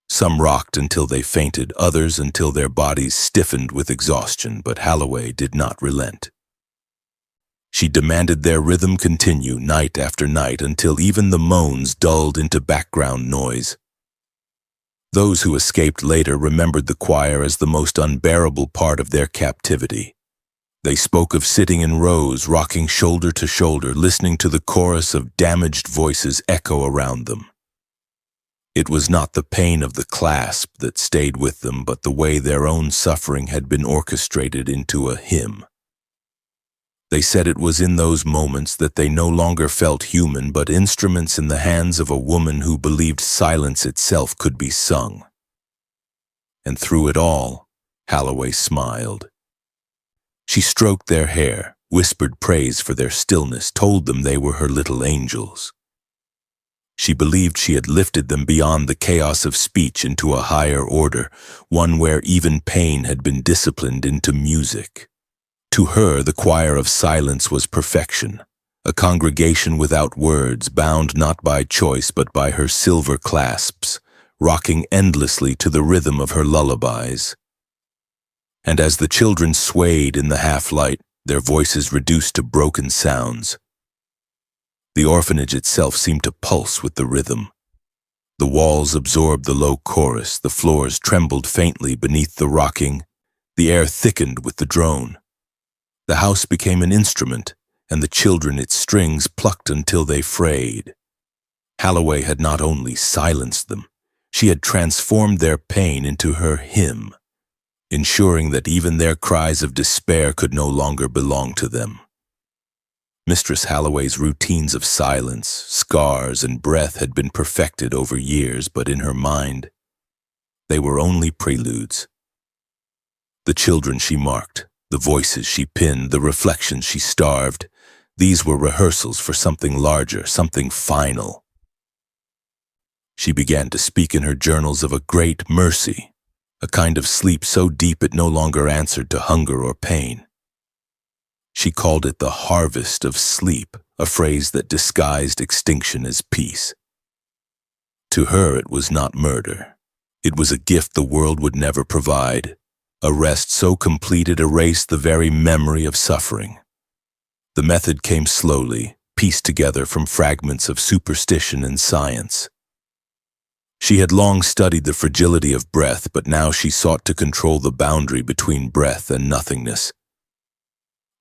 Some rocked until they fainted, others until their bodies stiffened with exhaustion, but Holloway did not relent. She demanded their rhythm continue night after night until even the moans dulled into background noise. Those who escaped later remembered the choir as the most unbearable part of their captivity. They spoke of sitting in rows, rocking shoulder to shoulder, listening to the chorus of damaged voices echo around them. It was not the pain of the clasp that stayed with them, but the way their own suffering had been orchestrated into a hymn. They said it was in those moments that they no longer felt human, but instruments in the hands of a woman who believed silence itself could be sung. And through it all, Holloway smiled. She stroked their hair, whispered praise for their stillness, told them they were her little angels. She believed she had lifted them beyond the chaos of speech into a higher order, one where even pain had been disciplined into music. To her, the choir of silence was perfection, a congregation without words, bound not by choice but by her silver clasps, rocking endlessly to the rhythm of her lullabies. And as the children swayed in the half-light, their voices reduced to broken sounds, the orphanage itself seemed to pulse with the rhythm. The walls absorbed the low chorus, the floors trembled faintly beneath the rocking, the air thickened with the drone. The house became an instrument, and the children its strings plucked until they frayed. Holloway had not only silenced them, she had transformed their pain into her hymn, ensuring that even their cries of despair could no longer belong to them. Mistress Holloway's routines of silence, scars, and breath had been perfected over years, but in her mind, they were only preludes. The children she marked, the voices she pinned, the reflections she starved, these were rehearsals for something larger, something final. She began to speak in her journals of a great mercy, a kind of sleep so deep it no longer answered to hunger or pain. She called it the harvest of sleep, a phrase that disguised extinction as peace. To her, it was not murder. It was a gift the world would never provide, a rest so complete it erased the very memory of suffering. The method came slowly, pieced together from fragments of superstition and science. She had long studied the fragility of breath, but now she sought to control the boundary between breath and nothingness.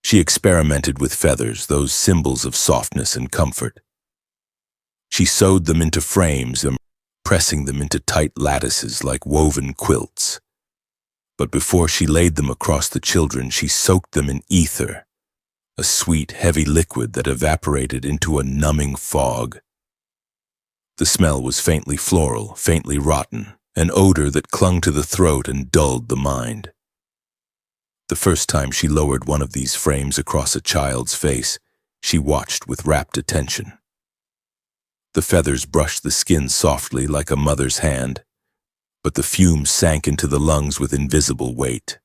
She experimented with feathers, those symbols of softness and comfort. She sewed them into frames, pressing them into tight lattices like woven quilts. But before she laid them across the children, she soaked them in ether, a sweet, heavy liquid that evaporated into a numbing fog. The smell was faintly floral, faintly rotten, an odor that clung to the throat and dulled the mind. The first time she lowered one of these frames across a child's face, she watched with rapt attention. The feathers brushed the skin softly like a mother's hand, but the fumes sank into the lungs with invisible weight.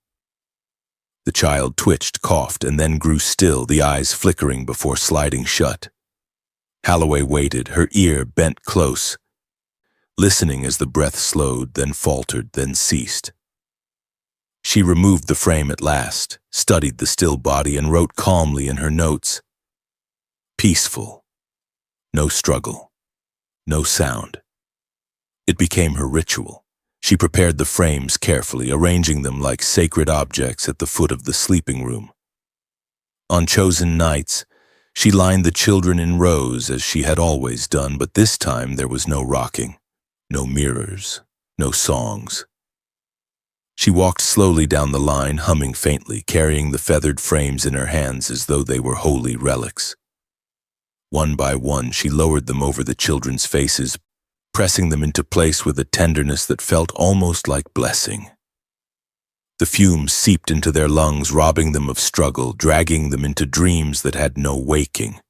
The child twitched, coughed, and then grew still, the eyes flickering before sliding shut. Holloway waited, her ear bent close, listening as the breath slowed, then faltered, then ceased. She removed the frame at last, studied the still body, and wrote calmly in her notes, "Peaceful. No struggle. No sound." It became her ritual. She prepared the frames carefully, arranging them like sacred objects at the foot of the sleeping room. On chosen nights, she lined the children in rows as she had always done, but this time there was no rocking, no mirrors, no songs. She walked slowly down the line, humming faintly, carrying the feathered frames in her hands as though they were holy relics. One by one, she lowered them over the children's faces, pressing them into place with a tenderness that felt almost like blessing. The fumes seeped into their lungs, robbing them of struggle, dragging them into dreams that had no waking.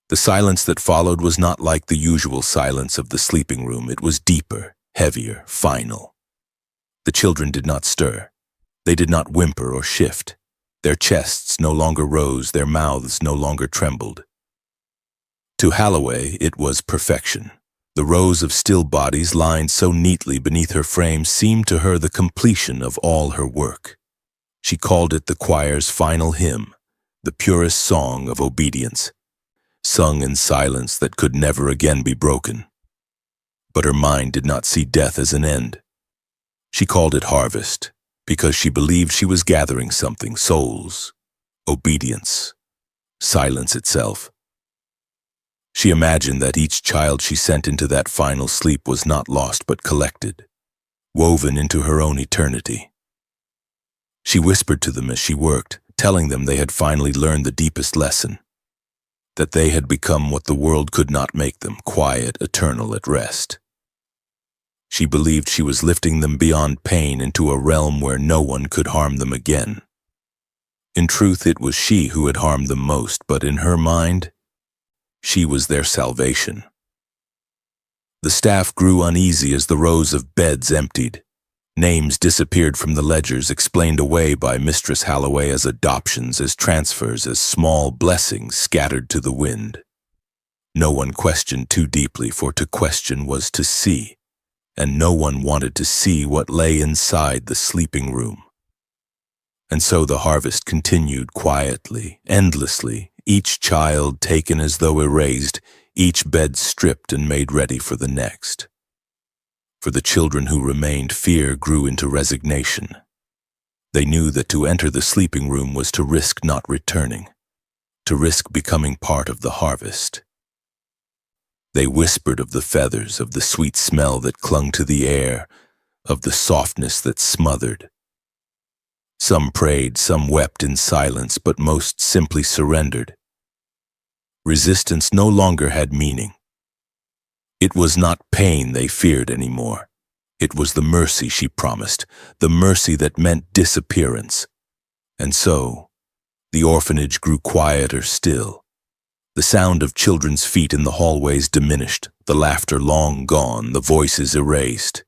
The silence that followed was not like the usual silence of the sleeping room. It was deeper, heavier, final. The children did not stir. They did not whimper or shift. Their chests no longer rose, their mouths no longer trembled. To Holloway, it was perfection. The rows of still bodies lined so neatly beneath her frame seemed to her the completion of all her work. She called it the choir's final hymn, the purest song of obedience, sung in silence that could never again be broken. But her mind did not see death as an end. She called it harvest, because she believed she was gathering something, souls, obedience, silence itself. She imagined that each child she sent into that final sleep was not lost but collected, woven into her own eternity. She whispered to them as she worked, telling them they had finally learned the deepest lesson, that they had become what the world could not make them, quiet, eternal, at rest. She believed she was lifting them beyond pain into a realm where no one could harm them again. In truth, it was she who had harmed them most, but in her mind, she was their salvation. The staff grew uneasy as the rows of beds emptied. Names disappeared from the ledgers, explained away by Mistress Holloway as adoptions, as transfers, as small blessings scattered to the wind. No one questioned too deeply, for to question was to see, and no one wanted to see what lay inside the sleeping room. And so the harvest continued quietly, endlessly, each child taken as though erased, each bed stripped and made ready for the next. For the children who remained, fear grew into resignation. They knew that to enter the sleeping room was to risk not returning, to risk becoming part of the harvest. They whispered of the feathers, of the sweet smell that clung to the air, of the softness that smothered. Some prayed, some wept in silence, but most simply surrendered. Resistance no longer had meaning. It was not pain they feared anymore. It was the mercy she promised, the mercy that meant disappearance. And so, the orphanage grew quieter still. The sound of children's feet in the hallways diminished, the laughter long gone, the voices erased.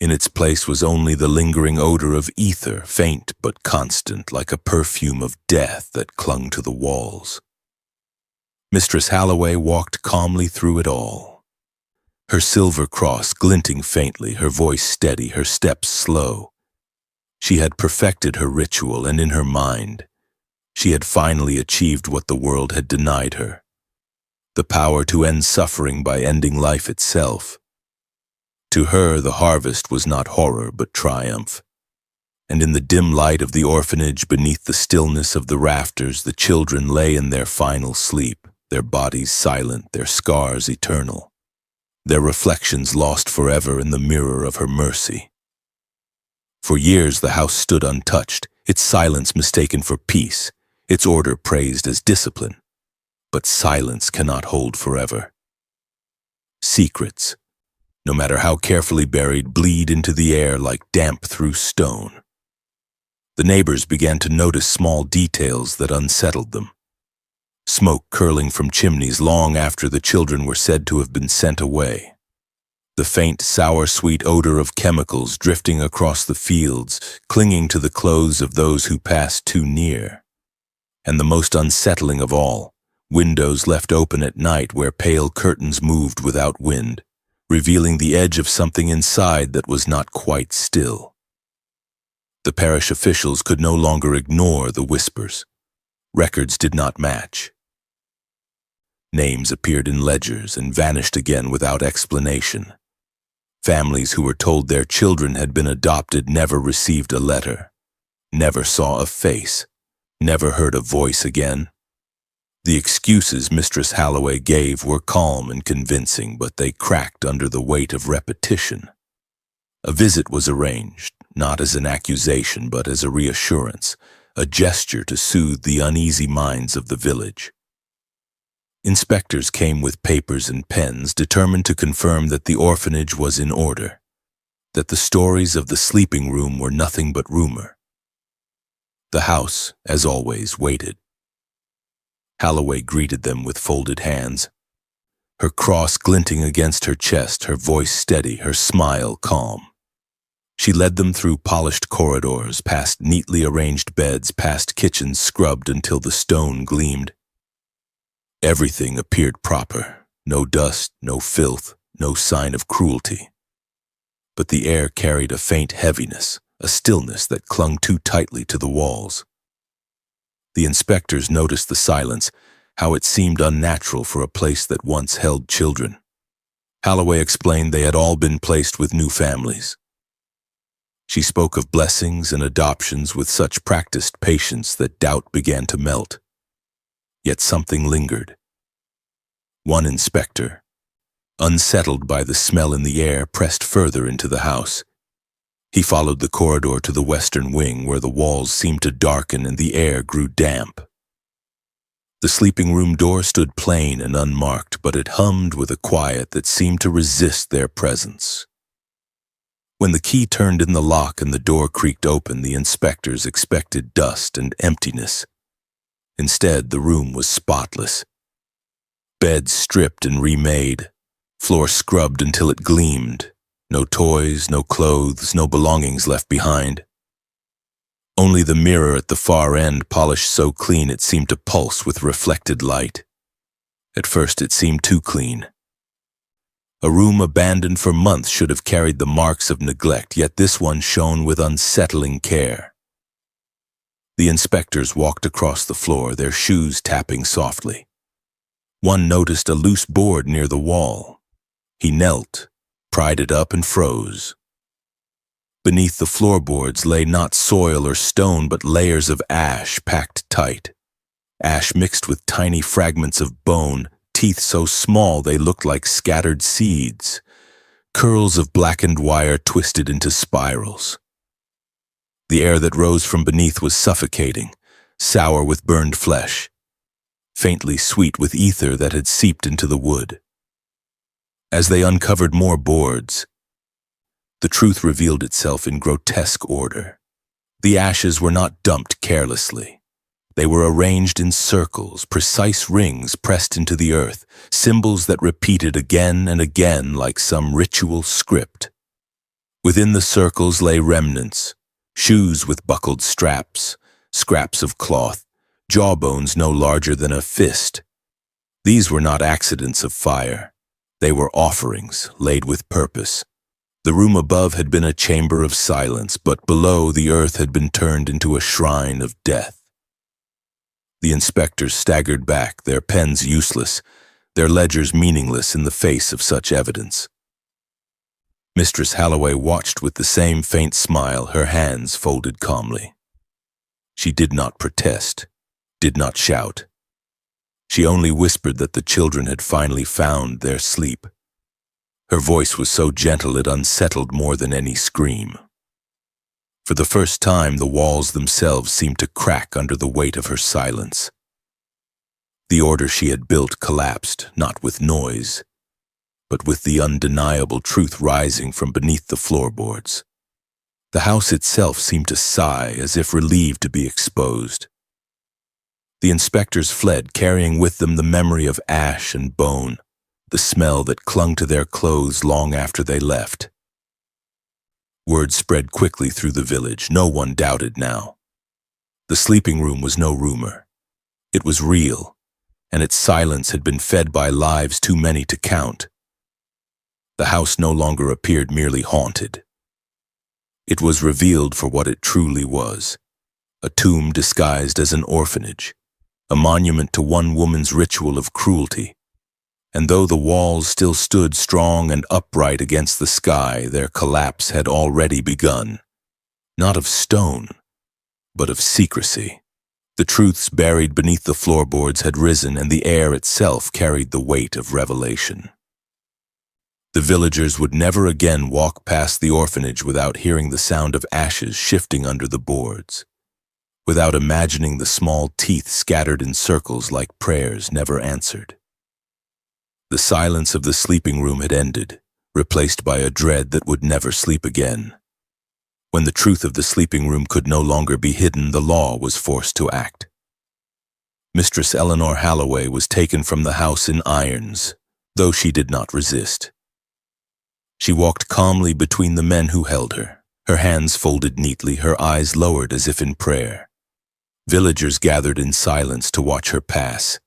In its place was only the lingering odor of ether, faint but constant, like a perfume of death that clung to the walls. Mistress Holloway walked calmly through it all. Her silver cross glinting faintly, her voice steady, her steps slow. She had perfected her ritual, and in her mind, she had finally achieved what the world had denied her. The power to end suffering by ending life itself. To her, the harvest was not horror but triumph. And in the dim light of the orphanage, beneath the stillness of the rafters, the children lay in their final sleep, their bodies silent, their scars eternal, their reflections lost forever in the mirror of her mercy. For years the house stood untouched, its silence mistaken for peace, its order praised as discipline. But silence cannot hold forever. Secrets, no matter how carefully buried, bleed into the air like damp through stone. The neighbors began to notice small details that unsettled them. Smoke curling from chimneys long after the children were said to have been sent away. The faint, sour-sweet odor of chemicals drifting across the fields, clinging to the clothes of those who passed too near. And the most unsettling of all, windows left open at night where pale curtains moved without wind, revealing the edge of something inside that was not quite still. The parish officials could no longer ignore the whispers. Records did not match. Names appeared in ledgers and vanished again without explanation. Families who were told their children had been adopted never received a letter, never saw a face, never heard a voice again. The excuses Mistress Halloway gave were calm and convincing, but they cracked under the weight of repetition. A visit was arranged, not as an accusation but as a reassurance, a gesture to soothe the uneasy minds of the village. Inspectors came with papers and pens, determined to confirm that the orphanage was in order, that the stories of the sleeping room were nothing but rumor. The house, as always, waited. Halloway greeted them with folded hands, her cross glinting against her chest, her voice steady, her smile calm. She led them through polished corridors, past neatly arranged beds, past kitchens scrubbed until the stone gleamed. Everything appeared proper, no dust, no filth, no sign of cruelty. But the air carried a faint heaviness, a stillness that clung too tightly to the walls. The inspectors noticed the silence, how it seemed unnatural for a place that once held children. Halloway explained they had all been placed with new families. She spoke of blessings and adoptions with such practiced patience that doubt began to melt. Yet something lingered. One inspector, unsettled by the smell in the air, pressed further into the house. He followed the corridor to the western wing where the walls seemed to darken and the air grew damp. The sleeping room door stood plain and unmarked, but it hummed with a quiet that seemed to resist their presence. When the key turned in the lock and the door creaked open, the inspectors expected dust and emptiness. Instead, the room was spotless. Beds stripped and remade, floor scrubbed until it gleamed. No toys, no clothes, no belongings left behind. Only the mirror at the far end polished so clean it seemed to pulse with reflected light. At first it seemed too clean. A room abandoned for months should have carried the marks of neglect, yet this one shone with unsettling care. The inspectors walked across the floor, their shoes tapping softly. One noticed a loose board near the wall. He knelt, pried it up, and froze. Beneath the floorboards lay not soil or stone, but layers of ash packed tight. Ash mixed with tiny fragments of bone, teeth so small they looked like scattered seeds. Curls of blackened wire twisted into spirals. The air that rose from beneath was suffocating, sour with burned flesh, faintly sweet with ether that had seeped into the wood. As they uncovered more boards, the truth revealed itself in grotesque order. The ashes were not dumped carelessly. They were arranged in circles, precise rings pressed into the earth, symbols that repeated again and again like some ritual script. Within the circles lay remnants, shoes with buckled straps, scraps of cloth, jawbones no larger than a fist. These were not accidents of fire. They were offerings laid with purpose. The room above had been a chamber of silence, but below the earth had been turned into a shrine of death. The inspectors staggered back, their pens useless, their ledgers meaningless in the face of such evidence. Mistress Halloway watched with the same faint smile, her hands folded calmly. She did not protest, did not shout. She only whispered that the children had finally found their sleep. Her voice was so gentle it unsettled more than any scream. For the first time, the walls themselves seemed to crack under the weight of her silence. The order she had built collapsed, not with noise, but with the undeniable truth rising from beneath the floorboards. The house itself seemed to sigh, as if relieved to be exposed. The inspectors fled, carrying with them the memory of ash and bone, the smell that clung to their clothes long after they left. Word spread quickly through the village. No one doubted now. The sleeping room was no rumor. It was real, and its silence had been fed by lives too many to count. The house no longer appeared merely haunted. It was revealed for what it truly was, a tomb disguised as an orphanage, a monument to one woman's ritual of cruelty. And though the walls still stood strong and upright against the sky, their collapse had already begun. Not of stone, but of secrecy. The truths buried beneath the floorboards had risen, and the air itself carried the weight of revelation. The villagers would never again walk past the orphanage without hearing the sound of ashes shifting under the boards, without imagining the small teeth scattered in circles like prayers never answered. The silence of the sleeping room had ended, replaced by a dread that would never sleep again. When the truth of the sleeping room could no longer be hidden, the law was forced to act. Mistress Eleanor Halloway was taken from the house in irons, though she did not resist. She walked calmly between the men who held her, her hands folded neatly, her eyes lowered as if in prayer. Villagers gathered in silence to watch her pass.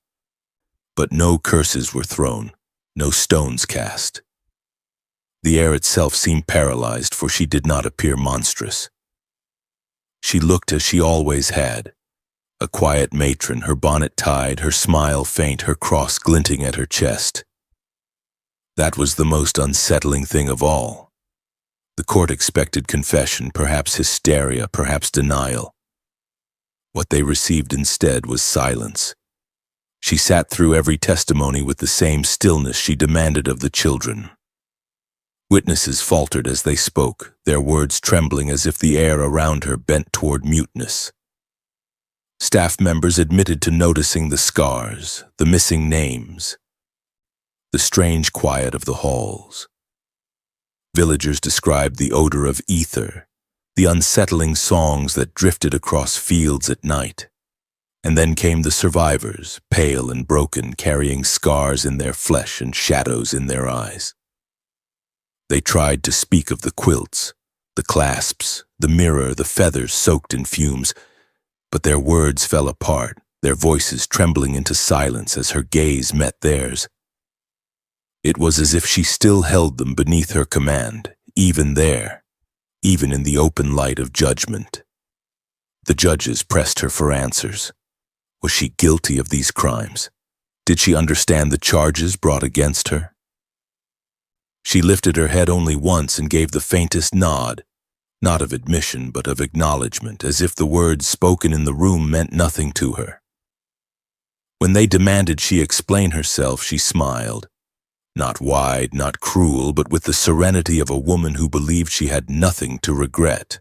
But no curses were thrown, no stones cast. The air itself seemed paralyzed, for she did not appear monstrous. She looked as she always had, a quiet matron, her bonnet tied, her smile faint, her cross glinting at her chest. That was the most unsettling thing of all. The court expected confession, perhaps hysteria, perhaps denial. What they received instead was silence. She sat through every testimony with the same stillness she demanded of the children. Witnesses faltered as they spoke, their words trembling as if the air around her bent toward muteness. Staff members admitted to noticing the scars, the missing names, the strange quiet of the halls. Villagers described the odor of ether, the unsettling songs that drifted across fields at night. And then came the survivors, pale and broken, carrying scars in their flesh and shadows in their eyes. They tried to speak of the quilts, the clasps, the mirror, the feathers soaked in fumes, but their words fell apart, their voices trembling into silence as her gaze met theirs. It was as if she still held them beneath her command, even there, even in the open light of judgment. The judges pressed her for answers. Was she guilty of these crimes? Did she understand the charges brought against her? She lifted her head only once and gave the faintest nod, not of admission but of acknowledgement, as if the words spoken in the room meant nothing to her. When they demanded she explain herself, she smiled. Not wide, not cruel, but with the serenity of a woman who believed she had nothing to regret.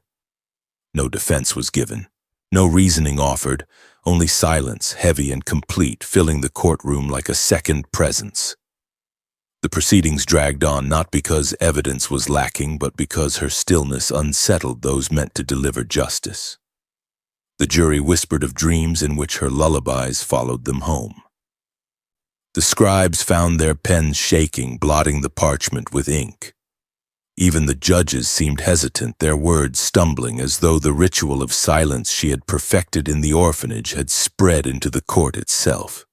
No defense was given, no reasoning offered, only silence, heavy and complete, filling the courtroom like a second presence. The proceedings dragged on not because evidence was lacking, but because her stillness unsettled those meant to deliver justice. The jury whispered of dreams in which her lullabies followed them home. The scribes found their pens shaking, blotting the parchment with ink. Even the judges seemed hesitant, their words stumbling, as though the ritual of silence she had perfected in the orphanage had spread into the court itself.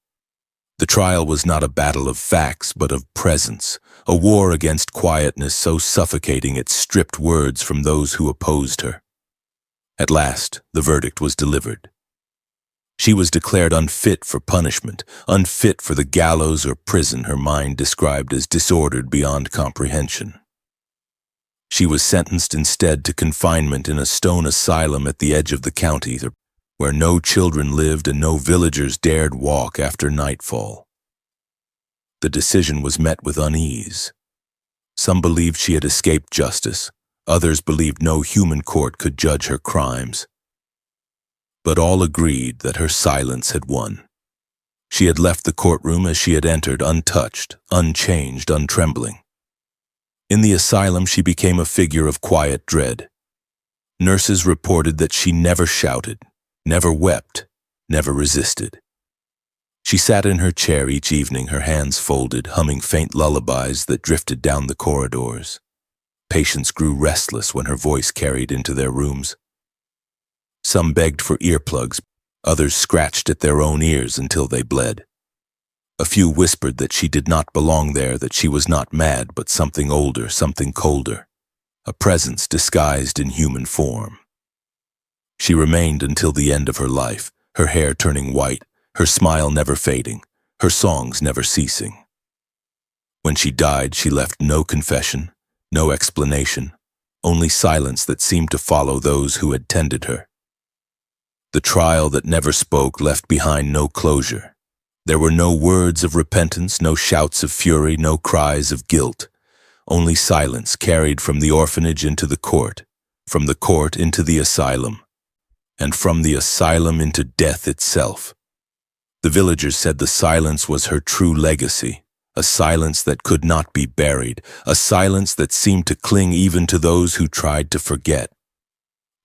The trial was not a battle of facts, but of presence, a war against quietness so suffocating it stripped words from those who opposed her. At last, the verdict was delivered. She was declared unfit for punishment, unfit for the gallows or prison her mind described as disordered beyond comprehension. She was sentenced instead to confinement in a stone asylum at the edge of the county, where no children lived and no villagers dared walk after nightfall. The decision was met with unease. Some believed she had escaped justice, Others believed no human court could judge her crimes. But all agreed that her silence had won. She had left the courtroom as she had entered, untouched, unchanged, untrembling. In the asylum, she became a figure of quiet dread. Nurses reported that she never shouted, never wept, never resisted. She sat in her chair each evening, her hands folded, humming faint lullabies that drifted down the corridors. Patients grew restless when her voice carried into their rooms. Some begged for earplugs, others scratched at their own ears until they bled. A few whispered that she did not belong there, that she was not mad, but something older, something colder, a presence disguised in human form. She remained until the end of her life, her hair turning white, her smile never fading, her songs never ceasing. When she died, she left no confession, no explanation, only silence that seemed to follow those who had tended her. The trial that never spoke left behind no closure. There were no words of repentance, no shouts of fury, no cries of guilt. Only silence carried from the orphanage into the court, from the court into the asylum, and from the asylum into death itself. The villagers said the silence was her true legacy, a silence that could not be buried, a silence that seemed to cling even to those who tried to forget.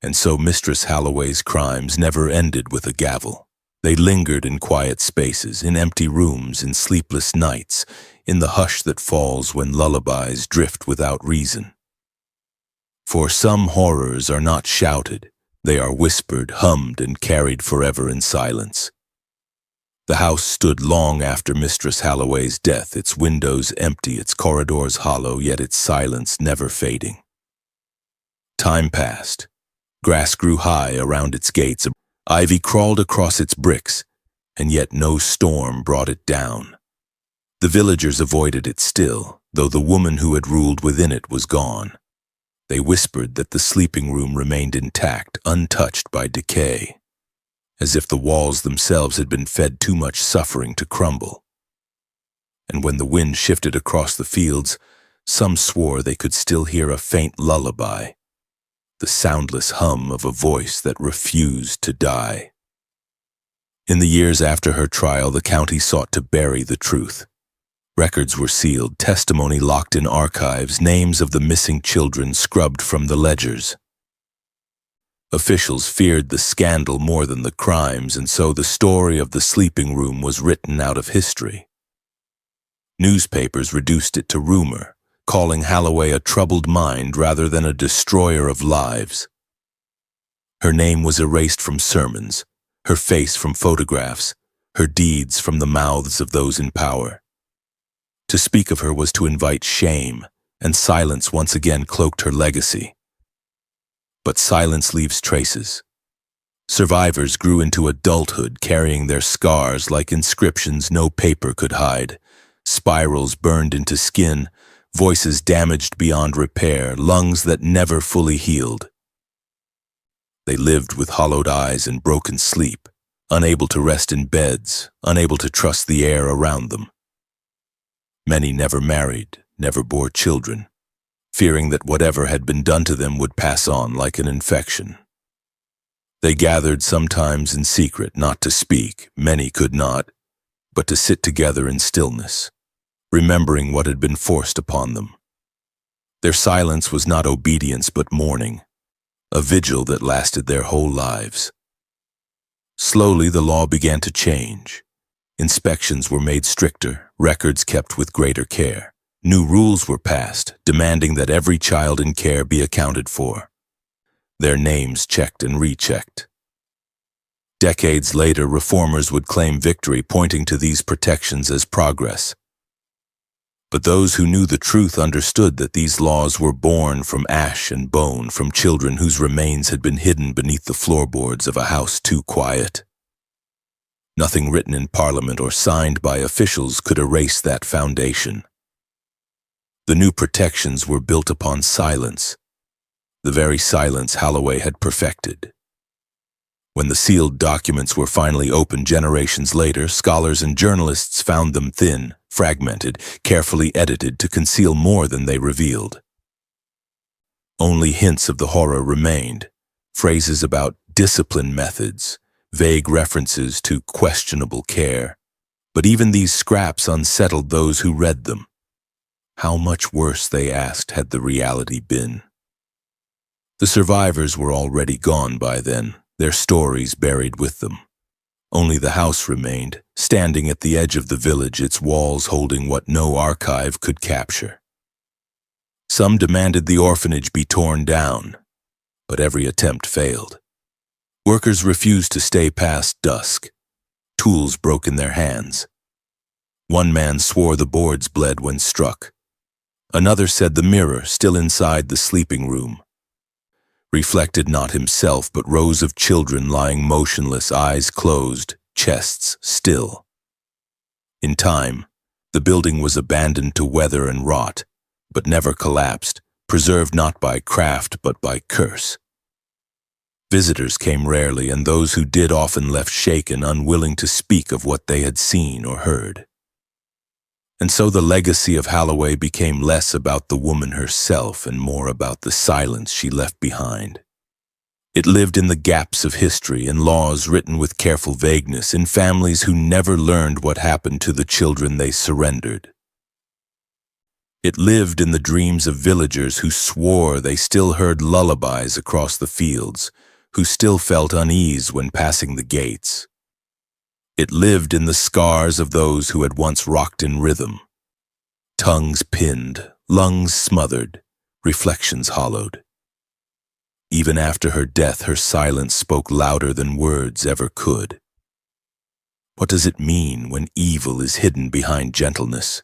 And so Mistress Halloway's crimes never ended with a gavel. They lingered in quiet spaces, in empty rooms, in sleepless nights, in the hush that falls when lullabies drift without reason. For some horrors are not shouted, they are whispered, hummed, and carried forever in silence. The house stood long after Mistress Halloway's death, its windows empty, its corridors hollow, yet its silence never fading. Time passed. Grass grew high around its gates, ivy crawled across its bricks, and yet no storm brought it down. The villagers avoided it still, though the woman who had ruled within it was gone. They whispered that the sleeping room remained intact, untouched by decay, as if the walls themselves had been fed too much suffering to crumble. And when the wind shifted across the fields, some swore they could still hear a faint lullaby, the soundless hum of a voice that refused to die. In the years after her trial, the county sought to bury the truth. Records were sealed, testimony locked in archives, names of the missing children scrubbed from the ledgers. Officials feared the scandal more than the crimes, and so the story of the sleeping room was written out of history. Newspapers reduced it to rumor, calling Halloway a troubled mind rather than a destroyer of lives. Her name was erased from sermons, her face from photographs, her deeds from the mouths of those in power. To speak of her was to invite shame, and silence once again cloaked her legacy. But silence leaves traces. Survivors grew into adulthood carrying their scars like inscriptions no paper could hide, spirals burned into skin, voices damaged beyond repair, lungs that never fully healed. They lived with hollowed eyes and broken sleep, unable to rest in beds, unable to trust the air around them. Many never married, never bore children, fearing that whatever had been done to them would pass on like an infection. They gathered sometimes in secret, not to speak, many could not, but to sit together in stillness, remembering what had been forced upon them. Their silence was not obedience but mourning, a vigil that lasted their whole lives. Slowly the law began to change. Inspections were made stricter, records kept with greater care. New rules were passed, demanding that every child in care be accounted for. Their names checked and rechecked. Decades later, reformers would claim victory, pointing to these protections as progress. But those who knew the truth understood that these laws were born from ash and bone, from children whose remains had been hidden beneath the floorboards of a house too quiet. Nothing written in Parliament or signed by officials could erase that foundation. The new protections were built upon silence, the very silence Halloway had perfected. When the sealed documents were finally opened generations later, scholars and journalists found them thin, fragmented, carefully edited to conceal more than they revealed. Only hints of the horror remained, phrases about discipline methods, vague references to questionable care. But even these scraps unsettled those who read them. How much worse, they asked, had the reality been? The survivors were already gone by then, their stories buried with them. Only the house remained, standing at the edge of the village, its walls holding what no archive could capture. Some demanded the orphanage be torn down, but every attempt failed. Workers refused to stay past dusk. Tools broke in their hands. One man swore the boards bled when struck. Another said the mirror, still inside the sleeping room, reflected not himself but rows of children lying motionless, eyes closed, chests still. In time, the building was abandoned to weather and rot, but never collapsed, preserved not by craft but by curse. Visitors came rarely, and those who did often left shaken, unwilling to speak of what they had seen or heard. And so the legacy of Holloway became less about the woman herself and more about the silence she left behind. It lived in the gaps of history, in laws written with careful vagueness, in families who never learned what happened to the children they surrendered. It lived in the dreams of villagers who swore they still heard lullabies across the fields, who still felt unease when passing the gates. It lived in the scars of those who had once rocked in rhythm. Tongues pinned, lungs smothered, reflections hollowed. Even after her death, her silence spoke louder than words ever could. What does it mean when evil is hidden behind gentleness?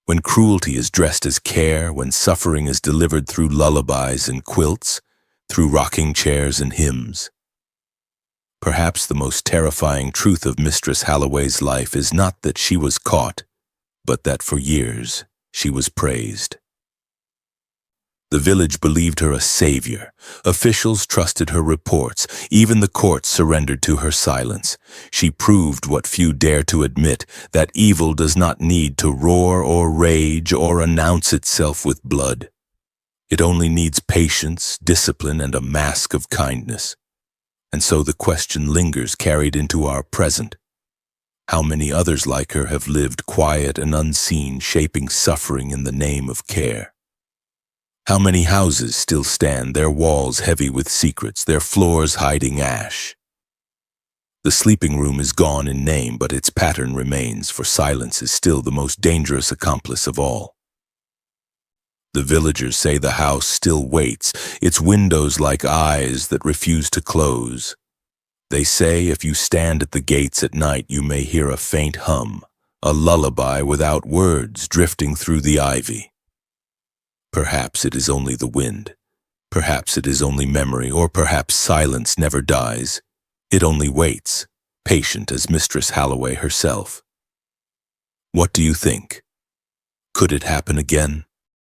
When cruelty is dressed as care, when suffering is delivered through lullabies and quilts, through rocking chairs and hymns? Perhaps the most terrifying truth of Mistress Holloway's life is not that she was caught, but that for years she was praised. The village believed her a savior. Officials trusted her reports. Even the courts surrendered to her silence. She proved what few dare to admit, that evil does not need to roar or rage or announce itself with blood. It only needs patience, discipline, and a mask of kindness. And so the question lingers, carried into our present. How many others like her have lived quiet and unseen, shaping suffering in the name of care? How many houses still stand, their walls heavy with secrets, their floors hiding ash? The sleeping room is gone in name, but its pattern remains, for silence is still the most dangerous accomplice of all. The villagers say the house still waits, its windows like eyes that refuse to close. They say if you stand at the gates at night, you may hear a faint hum, a lullaby without words drifting through the ivy. Perhaps it is only the wind. Perhaps it is only memory, or perhaps silence never dies. It only waits, patient as Mistress Holloway herself. What do you think? Could it happen again?